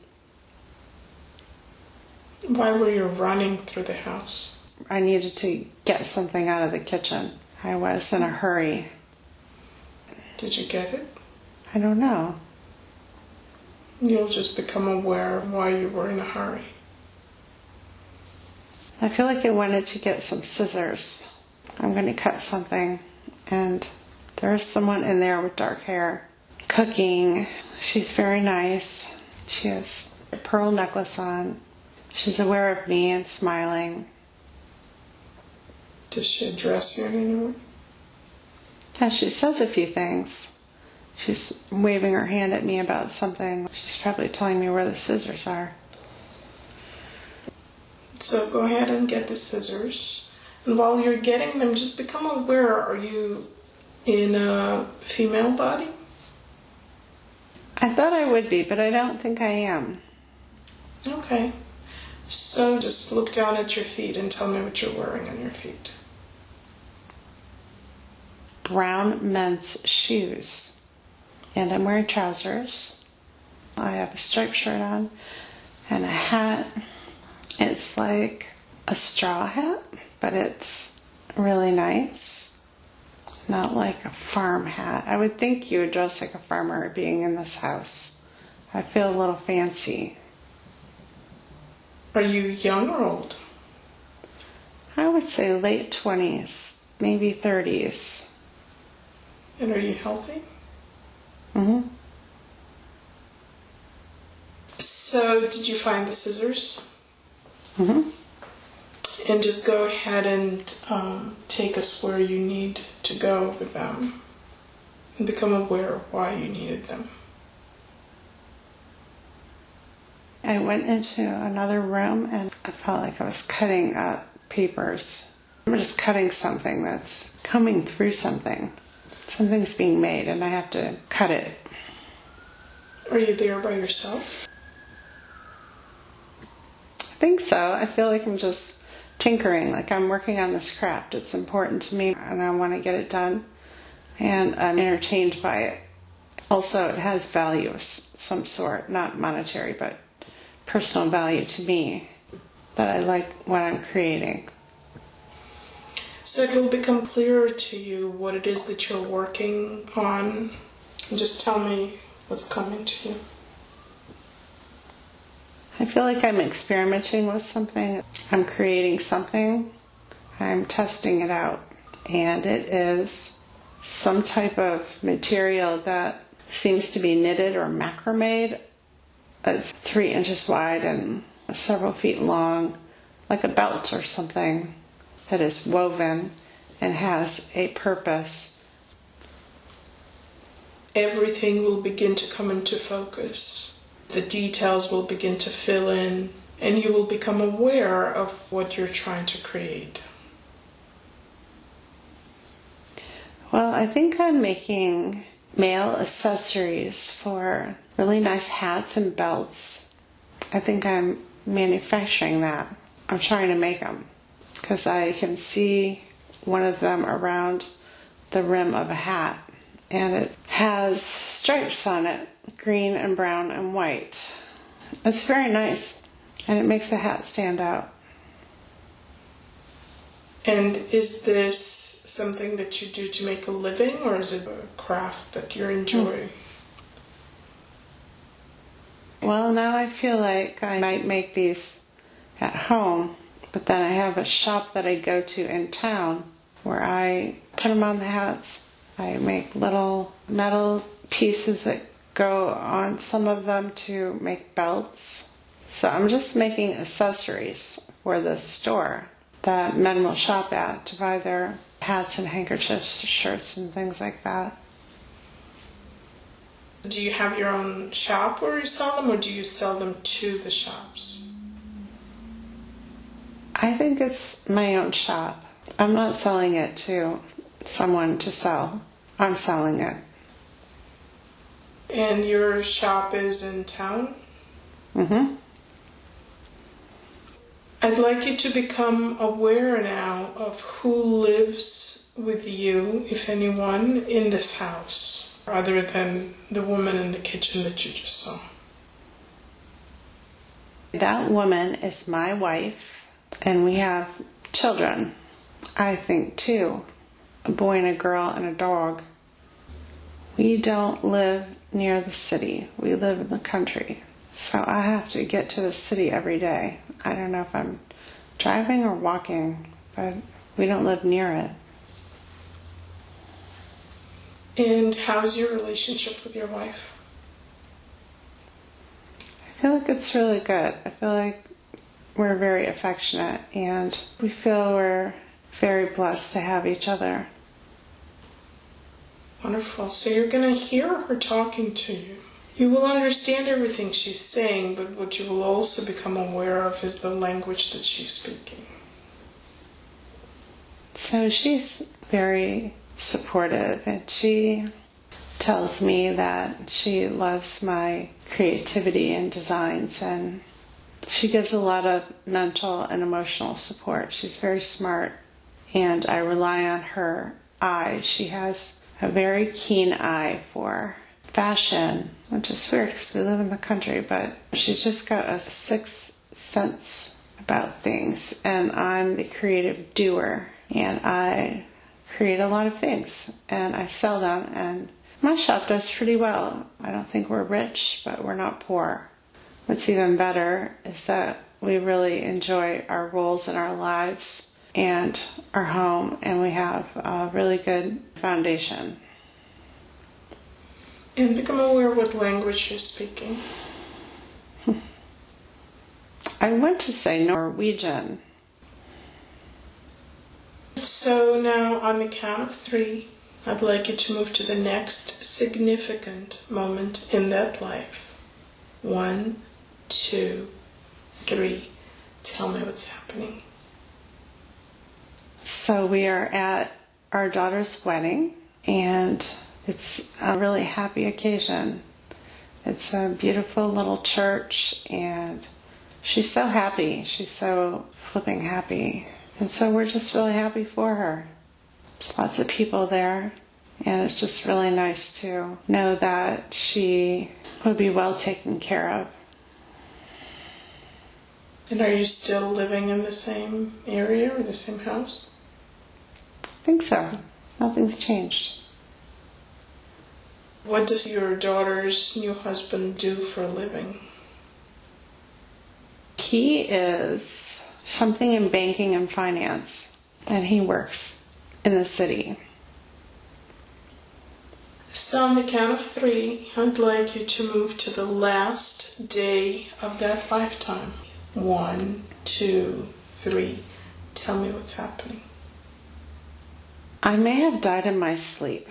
Why were you running through the house? I needed to get something out of the kitchen. I was in a hurry. Did you get it? I don't know. You'll just become aware of why you were in a hurry. I feel like I wanted to get some scissors. I'm going to cut something, and there's someone in there with dark hair cooking. She's very nice. She has a pearl necklace on. She's aware of me and smiling. Does she address you in any way? Yeah, she says a few things. She's waving her hand at me about something. She's probably telling me where the scissors are. So go ahead and get the scissors. And while you're getting them, just become aware, are you in a female body? I thought I would be, but I don't think I am. Okay. So just look down at your feet and tell me what you're wearing on your feet. Brown men's shoes. And I'm wearing trousers. I have a striped shirt on and a hat. It's like a straw hat, but it's really nice. Not like a farm hat. I would think you would dress like a farmer being in this house. I feel a little fancy. Are you young or old? I would say late 20s, maybe 30s. And are you healthy? Mm-hmm. So did you find the scissors? Mm-hmm. And just go ahead and take us where you need to go with them. And become aware of why you needed them. I went into another room and I felt like I was cutting up papers. I'm just cutting something that's coming through something. Something's being made and I have to cut it. Are you there by yourself? I think so. I feel like I'm just tinkering, like I'm working on this craft. It's important to me and I want to get it done. And I'm entertained by it. Also, it has value of some sort, not monetary, but personal value to me, that I like what I'm creating. So it will become clearer to you what it is that you're working on. And just tell me what's coming to you. I feel like I'm experimenting with something. I'm creating something. I'm testing it out. And it is some type of material that seems to be knitted or macrameed. It's 3 inches wide and several feet long, like a belt or something, that is woven and has a purpose. Everything will begin to come into focus. The details will begin to fill in, and you will become aware of what you're trying to create. Well, I think I'm making male accessories for really nice hats and belts. I think I'm manufacturing that. I'm trying to make them because I can see one of them around the rim of a hat, and it has stripes on it, green and brown and white. It's very nice, and it makes the hat stand out. And is this something that you do to make a living, or is it a craft that you enjoy? Well, now I feel like I might make these at home, but then I have a shop that I go to in town where I put them on the hats. I make little metal pieces that go on some of them to make belts. So I'm just making accessories for the store that men will shop at to buy their hats and handkerchiefs, shirts and things like that. Do you have your own shop where you sell them, or do you sell them to the shops? I think it's my own shop. I'm not selling it to someone to sell. I'm selling it. And your shop is in town? Mm-hmm. I'd like you to become aware now of who lives with you, if anyone, in this house, other than the woman in the kitchen that you just saw. That woman is my wife, and we have children, I think, too. A boy and a girl and a dog. We don't live near the city. We live in the country. So I have to get to the city every day. I don't know if I'm driving or walking, but we don't live near it. And how's your relationship with your wife? I feel like it's really good. I feel like we're very affectionate, and we feel we're very blessed to have each other. Wonderful. So you're going to hear her talking to you. You will understand everything she's saying, but what you will also become aware of is the language that she's speaking. So she's very supportive, and she tells me that she loves my creativity and designs, and she gives a lot of mental and emotional support. She's very smart, and I rely on her eye. She has a very keen eye for fashion, which is weird because we live in the country, but she's just got a sixth sense about things, and I'm the creative doer, and I create a lot of things, and I sell them, and my shop does pretty well. I don't think we're rich, but we're not poor. What's even better is that we really enjoy our roles in our lives and our home, and we have a really good foundation. And become aware of what language you're speaking. I want to say Norwegian. So now on the count of 3, I'd like you to move to the next significant moment in that life. 1, 2, 3. Tell me what's happening. So we are at our daughter's wedding, and it's a really happy occasion. It's a beautiful little church, and she's so happy. She's so flipping happy. And so we're just really happy for her. There's lots of people there, and it's just really nice to know that she would be well taken care of. And are you still living in the same area or the same house? I think so. Nothing's changed. What does your daughter's new husband do for a living? He is something in banking and finance, and he works in the city. So on the count of 3, I'd like you to move to the last day of that lifetime. 1, 2, 3. Tell me what's happening. I may have died in my sleep.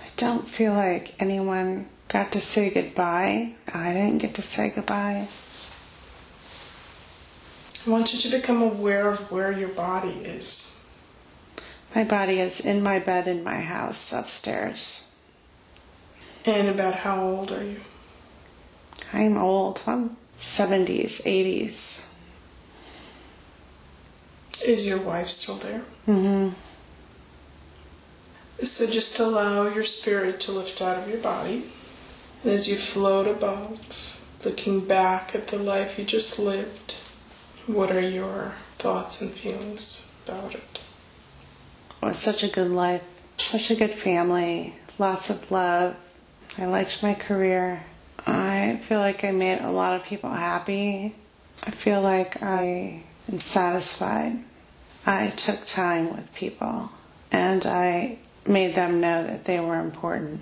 I don't feel like anyone got to say goodbye. I didn't get to say goodbye. I want you to become aware of where your body is. My body is in my bed in my house upstairs. And about how old are you? I'm old. I'm 70s, 80s. Is your wife still there? Mm-hmm. So just allow your spirit to lift out of your body. And as you float above, looking back at the life you just lived, what are your thoughts and feelings about it? It was such a good life, such a good family, lots of love. I liked my career. I feel like I made a lot of people happy. I feel like I am satisfied. I took time with people, and I made them know that they were important.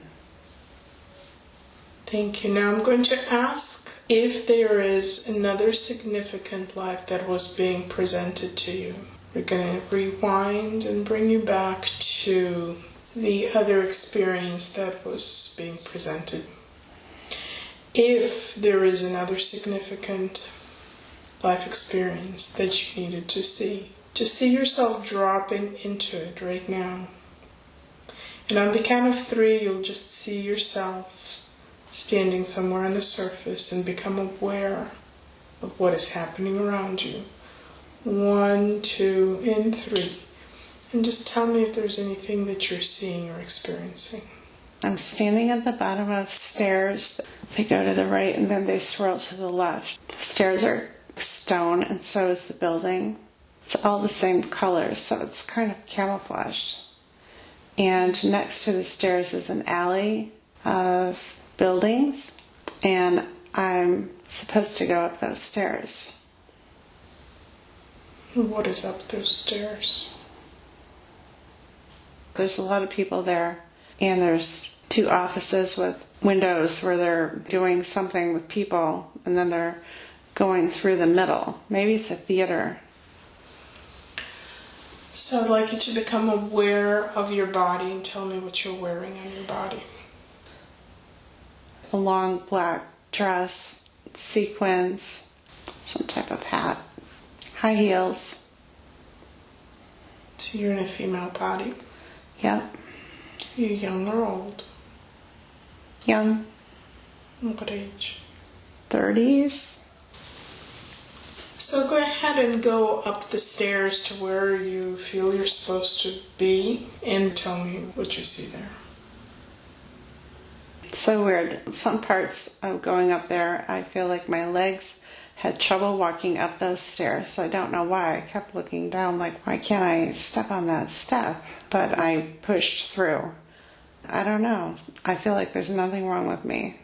Thank you. Now I'm going to ask if there is another significant life that was being presented to you. We're going to rewind and bring you back to the other experience that was being presented. If there is another significant life experience that you needed to see, just see yourself dropping into it right now. And on the count of 3, you'll just see yourself standing somewhere on the surface and become aware of what is happening around you. 1, 2, and 3. And just tell me if there's anything that you're seeing or experiencing. I'm standing at the bottom of stairs. They go to the right and then they swirl to the left. The stairs are stone, and so is the building. It's all the same color, so it's kind of camouflaged. And next to the stairs is an alley of buildings, and I'm supposed to go up those stairs. What is up those stairs? There's a lot of people there, and there's 2 offices with windows where they're doing something with people, and then they're going through the middle. Maybe it's a theater. So I'd like you to become aware of your body and tell me what you're wearing on your body. A long black dress, sequins, some type of hat, high heels. So you're in a female body. Yep. Are you young or old? Young. What age? 30s. So go ahead and go up the stairs to where you feel you're supposed to be and tell me what you see there. It's so weird. Some parts of going up there, I feel like my legs had trouble walking up those stairs. I don't know why. I kept looking down like, why can't I step on that step? But I pushed through. I don't know. I feel like there's nothing wrong with me.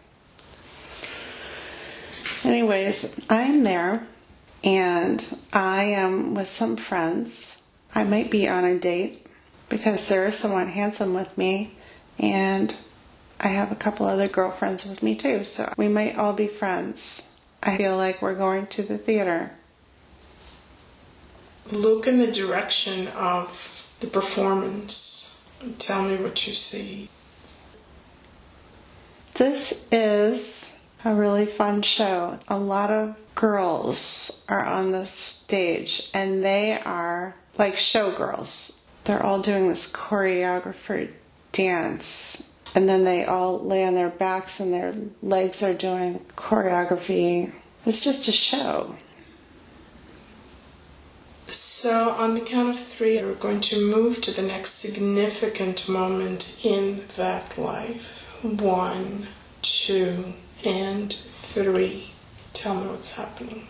Anyways, I'm there, and I am with some friends. I might be on a date because there is someone handsome with me, and I have a couple other girlfriends with me too, so we might all be friends. I feel like we're going to the theater. Look in the direction of the performance and tell me what you see. This is a really fun show. A lot of girls are on the stage, and they are like showgirls. They're all doing this choreographed dance. And then they all lay on their backs and their legs are doing choreography. It's just a show. So on the count of 3, we're going to move to the next significant moment in that life. 1, 2, and 3. Tell me what's happening.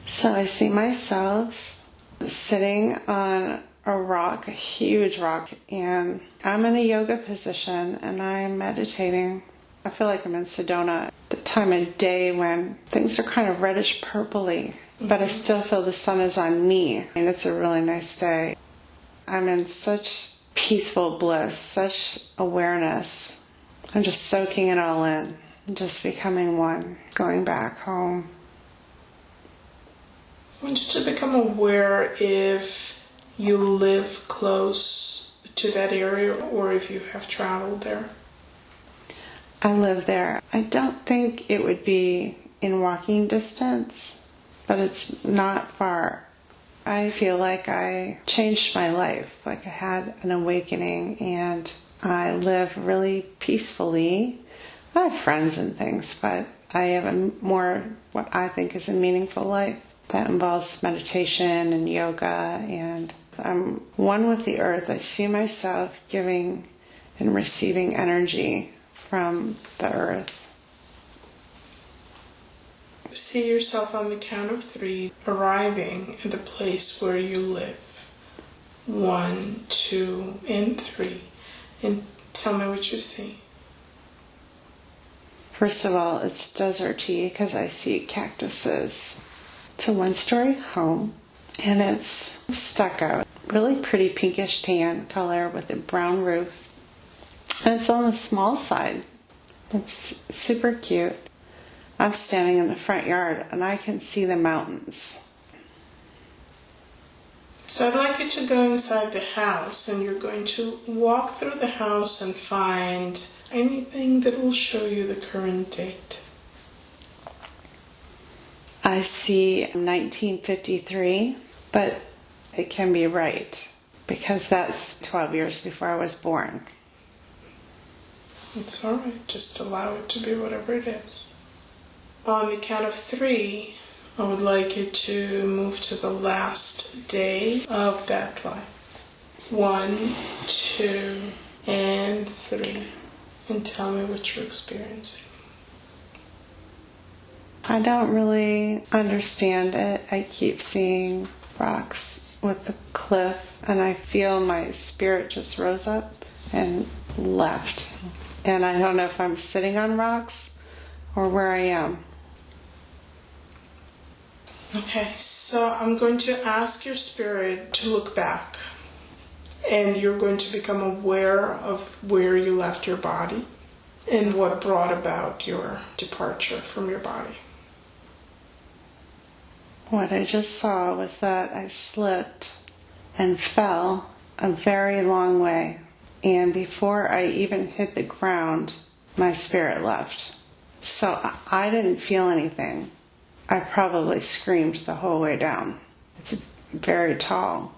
So I see myself sitting on a rock, a huge rock, and I'm in a yoga position and I'm meditating. I feel like I'm in Sedona, the time of day when things are kind of reddish purpley, but I still feel the sun is on me, and it's a really nice day. I'm in such peaceful bliss, such awareness. I'm just soaking it all in, just becoming one, going back home. I want you to become aware if you live close to that area or if you have traveled there. I live there. I don't think it would be in walking distance, but it's not far. I feel like I changed my life, like I had an awakening, and I live really peacefully. I have friends and things, but I have a more what I think is a meaningful life that involves meditation and yoga, and I'm one with the earth. I see myself giving and receiving energy from the earth. See yourself on the count of 3 arriving at the place where you live. 1, 2, and 3. And tell me what you see. First of all, it's deserty because I see cactuses. It's a 1-story home, and it's stucco, really pretty pinkish tan color with a brown roof. And it's on the small side. It's super cute. I'm standing in the front yard and I can see the mountains. So I'd like you to go inside the house, and you're going to walk through the house and find anything that will show you the current date. I see 1953, but it can be right because that's 12 years before I was born. It's all right. Just allow it to be whatever it is. On the count of 3, I would like you to move to the last day of that life. 1, 2, and 3. And tell me what you're experiencing. I don't really understand it. I keep seeing rocks with the cliff, and I feel my spirit just rose up and left. And I don't know if I'm sitting on rocks or where I am. Okay, so I'm going to ask your spirit to look back, and you're going to become aware of where you left your body and what brought about your departure from your body. What I just saw was that I slipped and fell a very long way. And before I even hit the ground, my spirit left. So I didn't feel anything. I probably screamed the whole way down. It's very tall.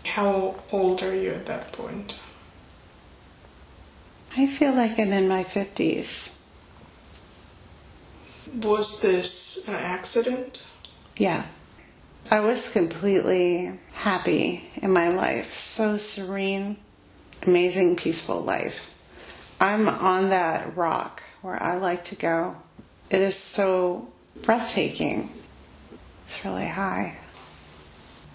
How old are you at that point? I feel like I'm in my 50s. Was this an accident? Yeah. I was completely happy in my life. So serene, amazing, peaceful life. I'm on that rock where I like to go. It is so breathtaking. It's really high.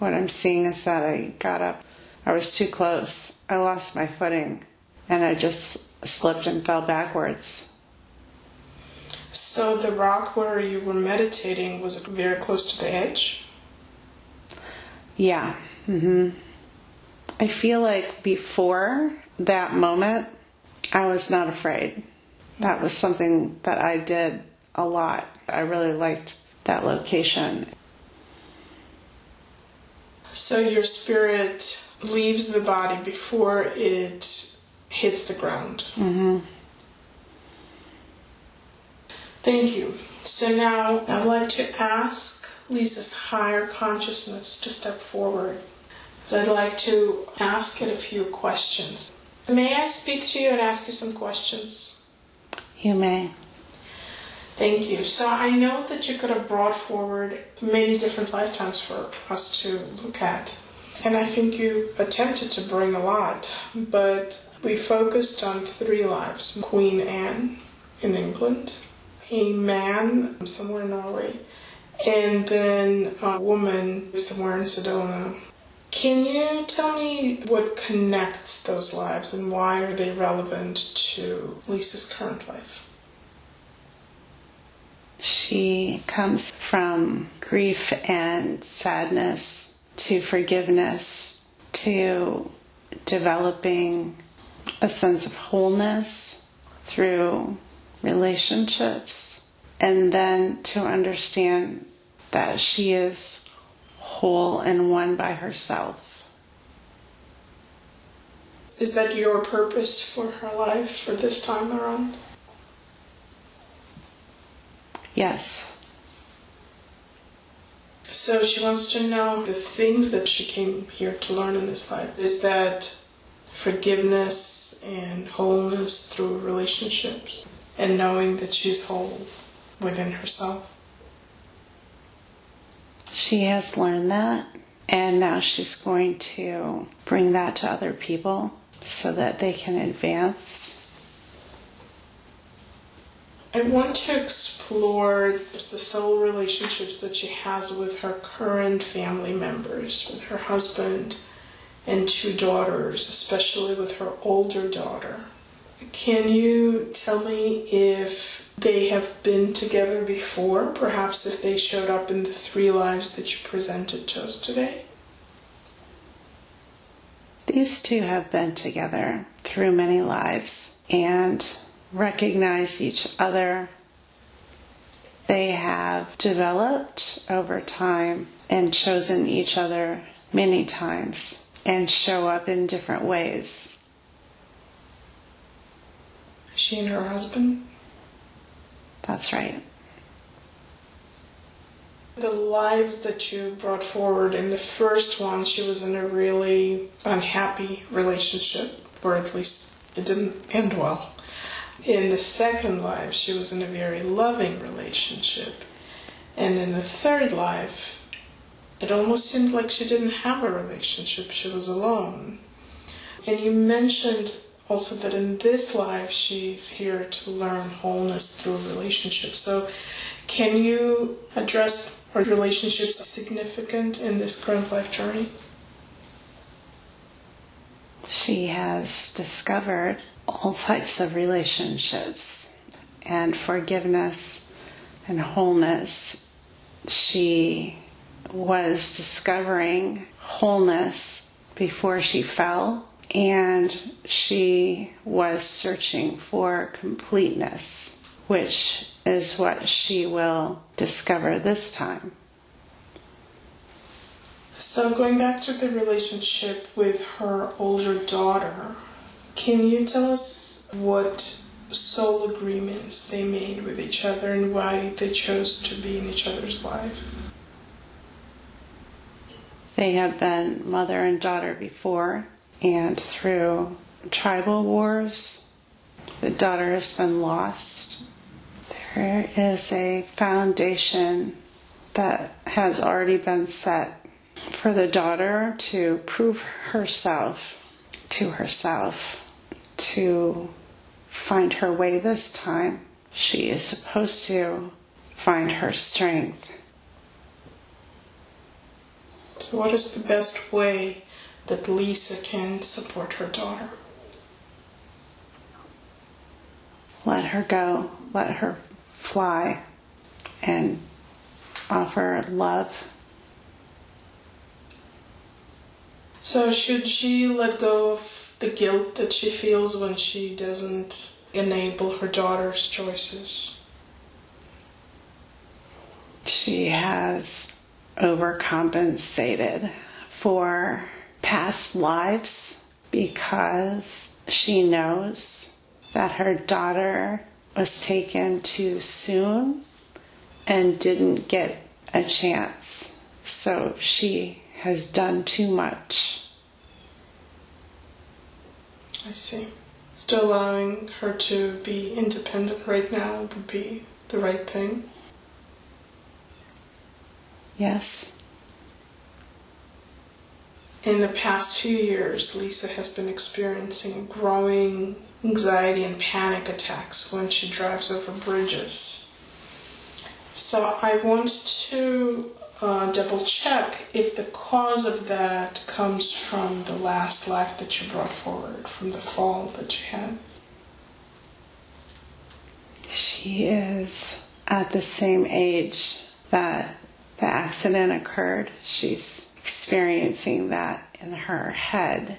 What I'm seeing is that I got up. I was too close. I lost my footing and I just slipped and fell backwards. So the rock where you were meditating was very close to the edge? Yeah. I feel like before that moment, I was not afraid. That was something that I did a lot. I really liked that location. So your spirit leaves the body before it hits the ground. Thank you. So now I'd like to ask Lisa's higher consciousness to step forward. So I'd like to ask it a few questions. May I speak to you and ask you some questions? You may. Thank you. So I know that you could have brought forward many different lifetimes for us to look at. And I think you attempted to bring a lot, but we focused on 3 lives. Queen Anne in England, a man somewhere in Norway, and then a woman somewhere in Sedona. Can you tell me what connects those lives and why are they relevant to Lisa's current life? She comes from grief and sadness to forgiveness to developing a sense of wholeness through relationships, and then to understand that she is whole and one by herself. Is that your purpose for her life for this time around? Yes. So she wants to know the things that she came here to learn in this life. Is that forgiveness and wholeness through relationships and knowing that she's whole within herself? She has learned that, and now she's going to bring that to other people so that they can advance. I want to explore the soul relationships that she has with her current family members, with her husband and 2 daughters, especially with her older daughter. Can you tell me if they have been together before, perhaps if they showed up in the 3 lives that you presented to us today? These 2 have been together through many lives and recognize each other. They have developed over time and chosen each other many times and show up in different ways. She and her husband? That's right. The lives that you brought forward, in the first one, she was in a really unhappy relationship, or at least it didn't end well. In the second life, she was in a very loving relationship. And in the third life, it almost seemed like she didn't have a relationship. She was alone. And you mentioned also that in this life, she's here to learn wholeness through relationships. So can you address, are relationships significant in this current life journey? She has discovered all types of relationships and forgiveness and wholeness. She was discovering wholeness before she fell, and she was searching for completeness, which is what she will discover this time. So going back to the relationship with her older daughter, can you tell us what soul agreements they made with each other and why they chose to be in each other's life? They have been mother and daughter before, and through tribal wars, the daughter has been lost. There is a foundation that has already been set for the daughter to prove herself to herself, to find her way this time. She is supposed to find her strength. So what is the best way that Lisa can support her daughter? Let her go, let her fly, and offer love. So should she let go of the guilt that she feels when she doesn't enable her daughter's choices? She has overcompensated for past lives because she knows that her daughter was taken too soon and didn't get a chance. So she has done too much. I see. Still allowing her to be independent right now would be the right thing? Yes. In the past few years, Lisa has been experiencing growing anxiety and panic attacks when she drives over bridges. So I want to double check if the cause of that comes from the last life that you brought forward, from the fall that you had. She is at the same age that the accident occurred. She's experiencing that in her head.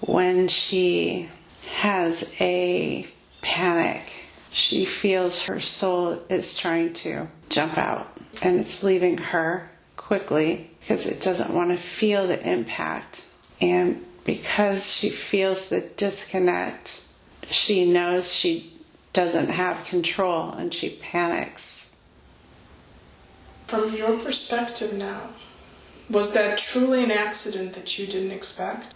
When she has a panic, she feels her soul is trying to jump out, and it's leaving her quickly because it doesn't want to feel the impact. And because she feels the disconnect, she knows she doesn't have control and she panics. From your perspective now, was that truly an accident that you didn't expect?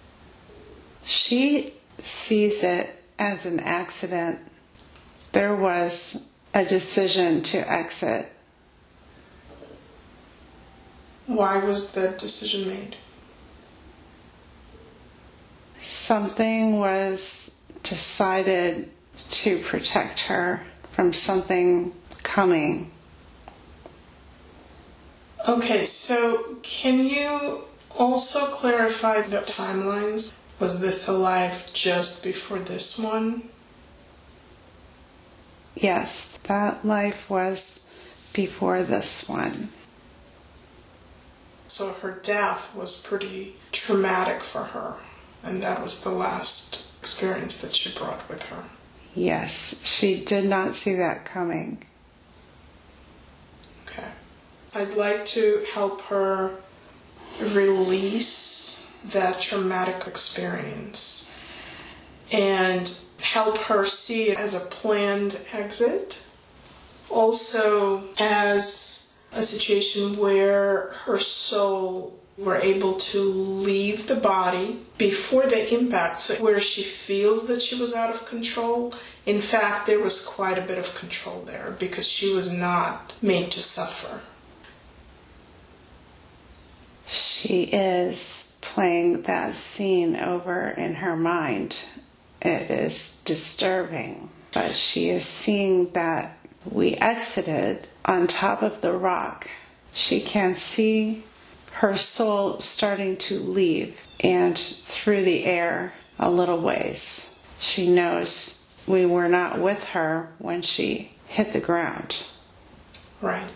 She sees it as an accident. There was a decision to exit. Why was that decision made? Something was decided to protect her from something coming. Okay, so can you also clarify the timelines? Was this a life just before this one? Yes, that life was before this one. So her death was pretty traumatic for her, and that was the last experience that she brought with her. Yes, she did not see that coming. Okay. I'd like to help her release that traumatic experience and help her see it as a planned exit, also as a situation where her soul were able to leave the body before the impact, so where she feels that she was out of control. In fact, there was quite a bit of control there because she was not made to suffer. She is playing that scene over in her mind. It is disturbing, but she is seeing that we exited on top of the rock. She can see her soul starting to leave, and through the air a little ways. She knows we were not with her when she hit the ground. Right.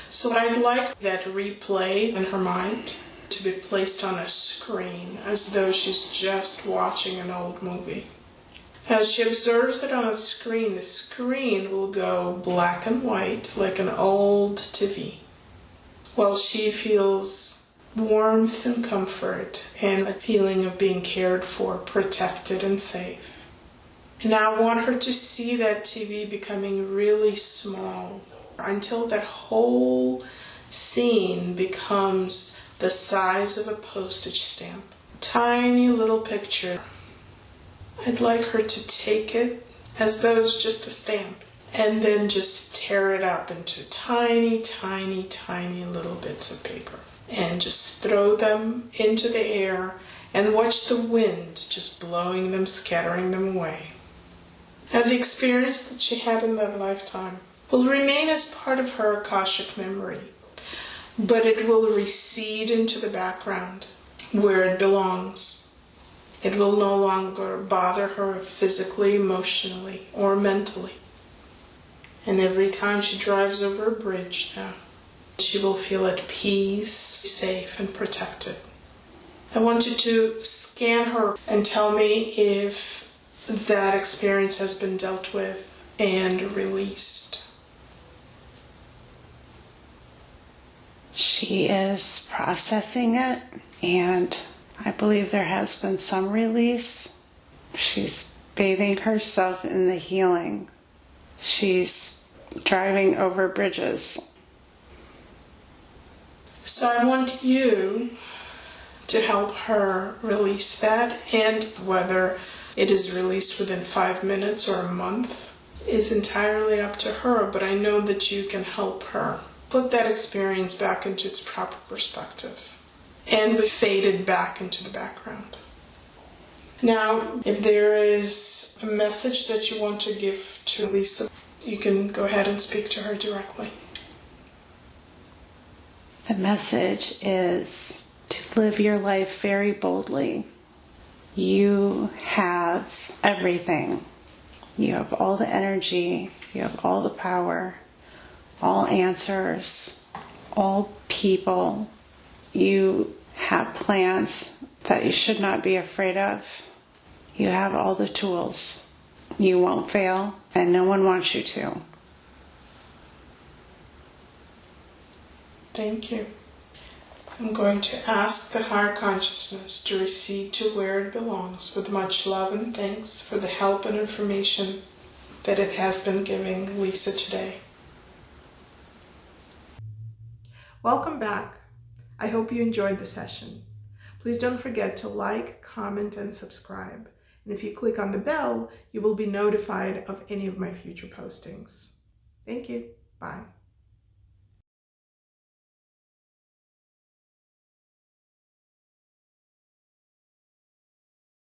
So I'd like that replay in her mind to be placed on a screen as though she's just watching an old movie. As she observes it on the screen will go black and white like an old TV, while she feels warmth and comfort and a feeling of being cared for, protected and safe. And I want her to see that TV becoming really small until that whole scene becomes the size of a postage stamp. Tiny little picture. I'd like her to take it as though it's just a stamp and then just tear it up into tiny, tiny, tiny little bits of paper and just throw them into the air and watch the wind just blowing them, scattering them away. Now, the experience that she had in that lifetime will remain as part of her Akashic memory, but it will recede into the background where it belongs. It will no longer bother her physically, emotionally, or mentally. And every time she drives over a bridge now, she will feel at peace, safe, and protected. I want you to scan her and tell me if that experience has been dealt with and released. She is processing it, and I believe there has been some release. She's bathing herself in the healing. She's driving over bridges. So I want you to help her release that, and whether it is released within 5 minutes or a month is entirely up to her, but I know that you can help her put that experience back into its proper perspective and fade it back into the background. Now, if there is a message that you want to give to Lisa, you can go ahead and speak to her directly. The message is to live your life very boldly. You have everything. You have all the energy, you have all the power, all answers, all people. You have plans that you should not be afraid of. You have all the tools. You won't fail, and no one wants you to. Thank you. I'm going to ask the higher consciousness to recede to where it belongs with much love and thanks for the help and information that it has been giving Lisa today. Welcome back. I hope you enjoyed the session. Please don't forget to like, comment, and subscribe. And if you click on the bell, you will be notified of any of my future postings. Thank you. Bye.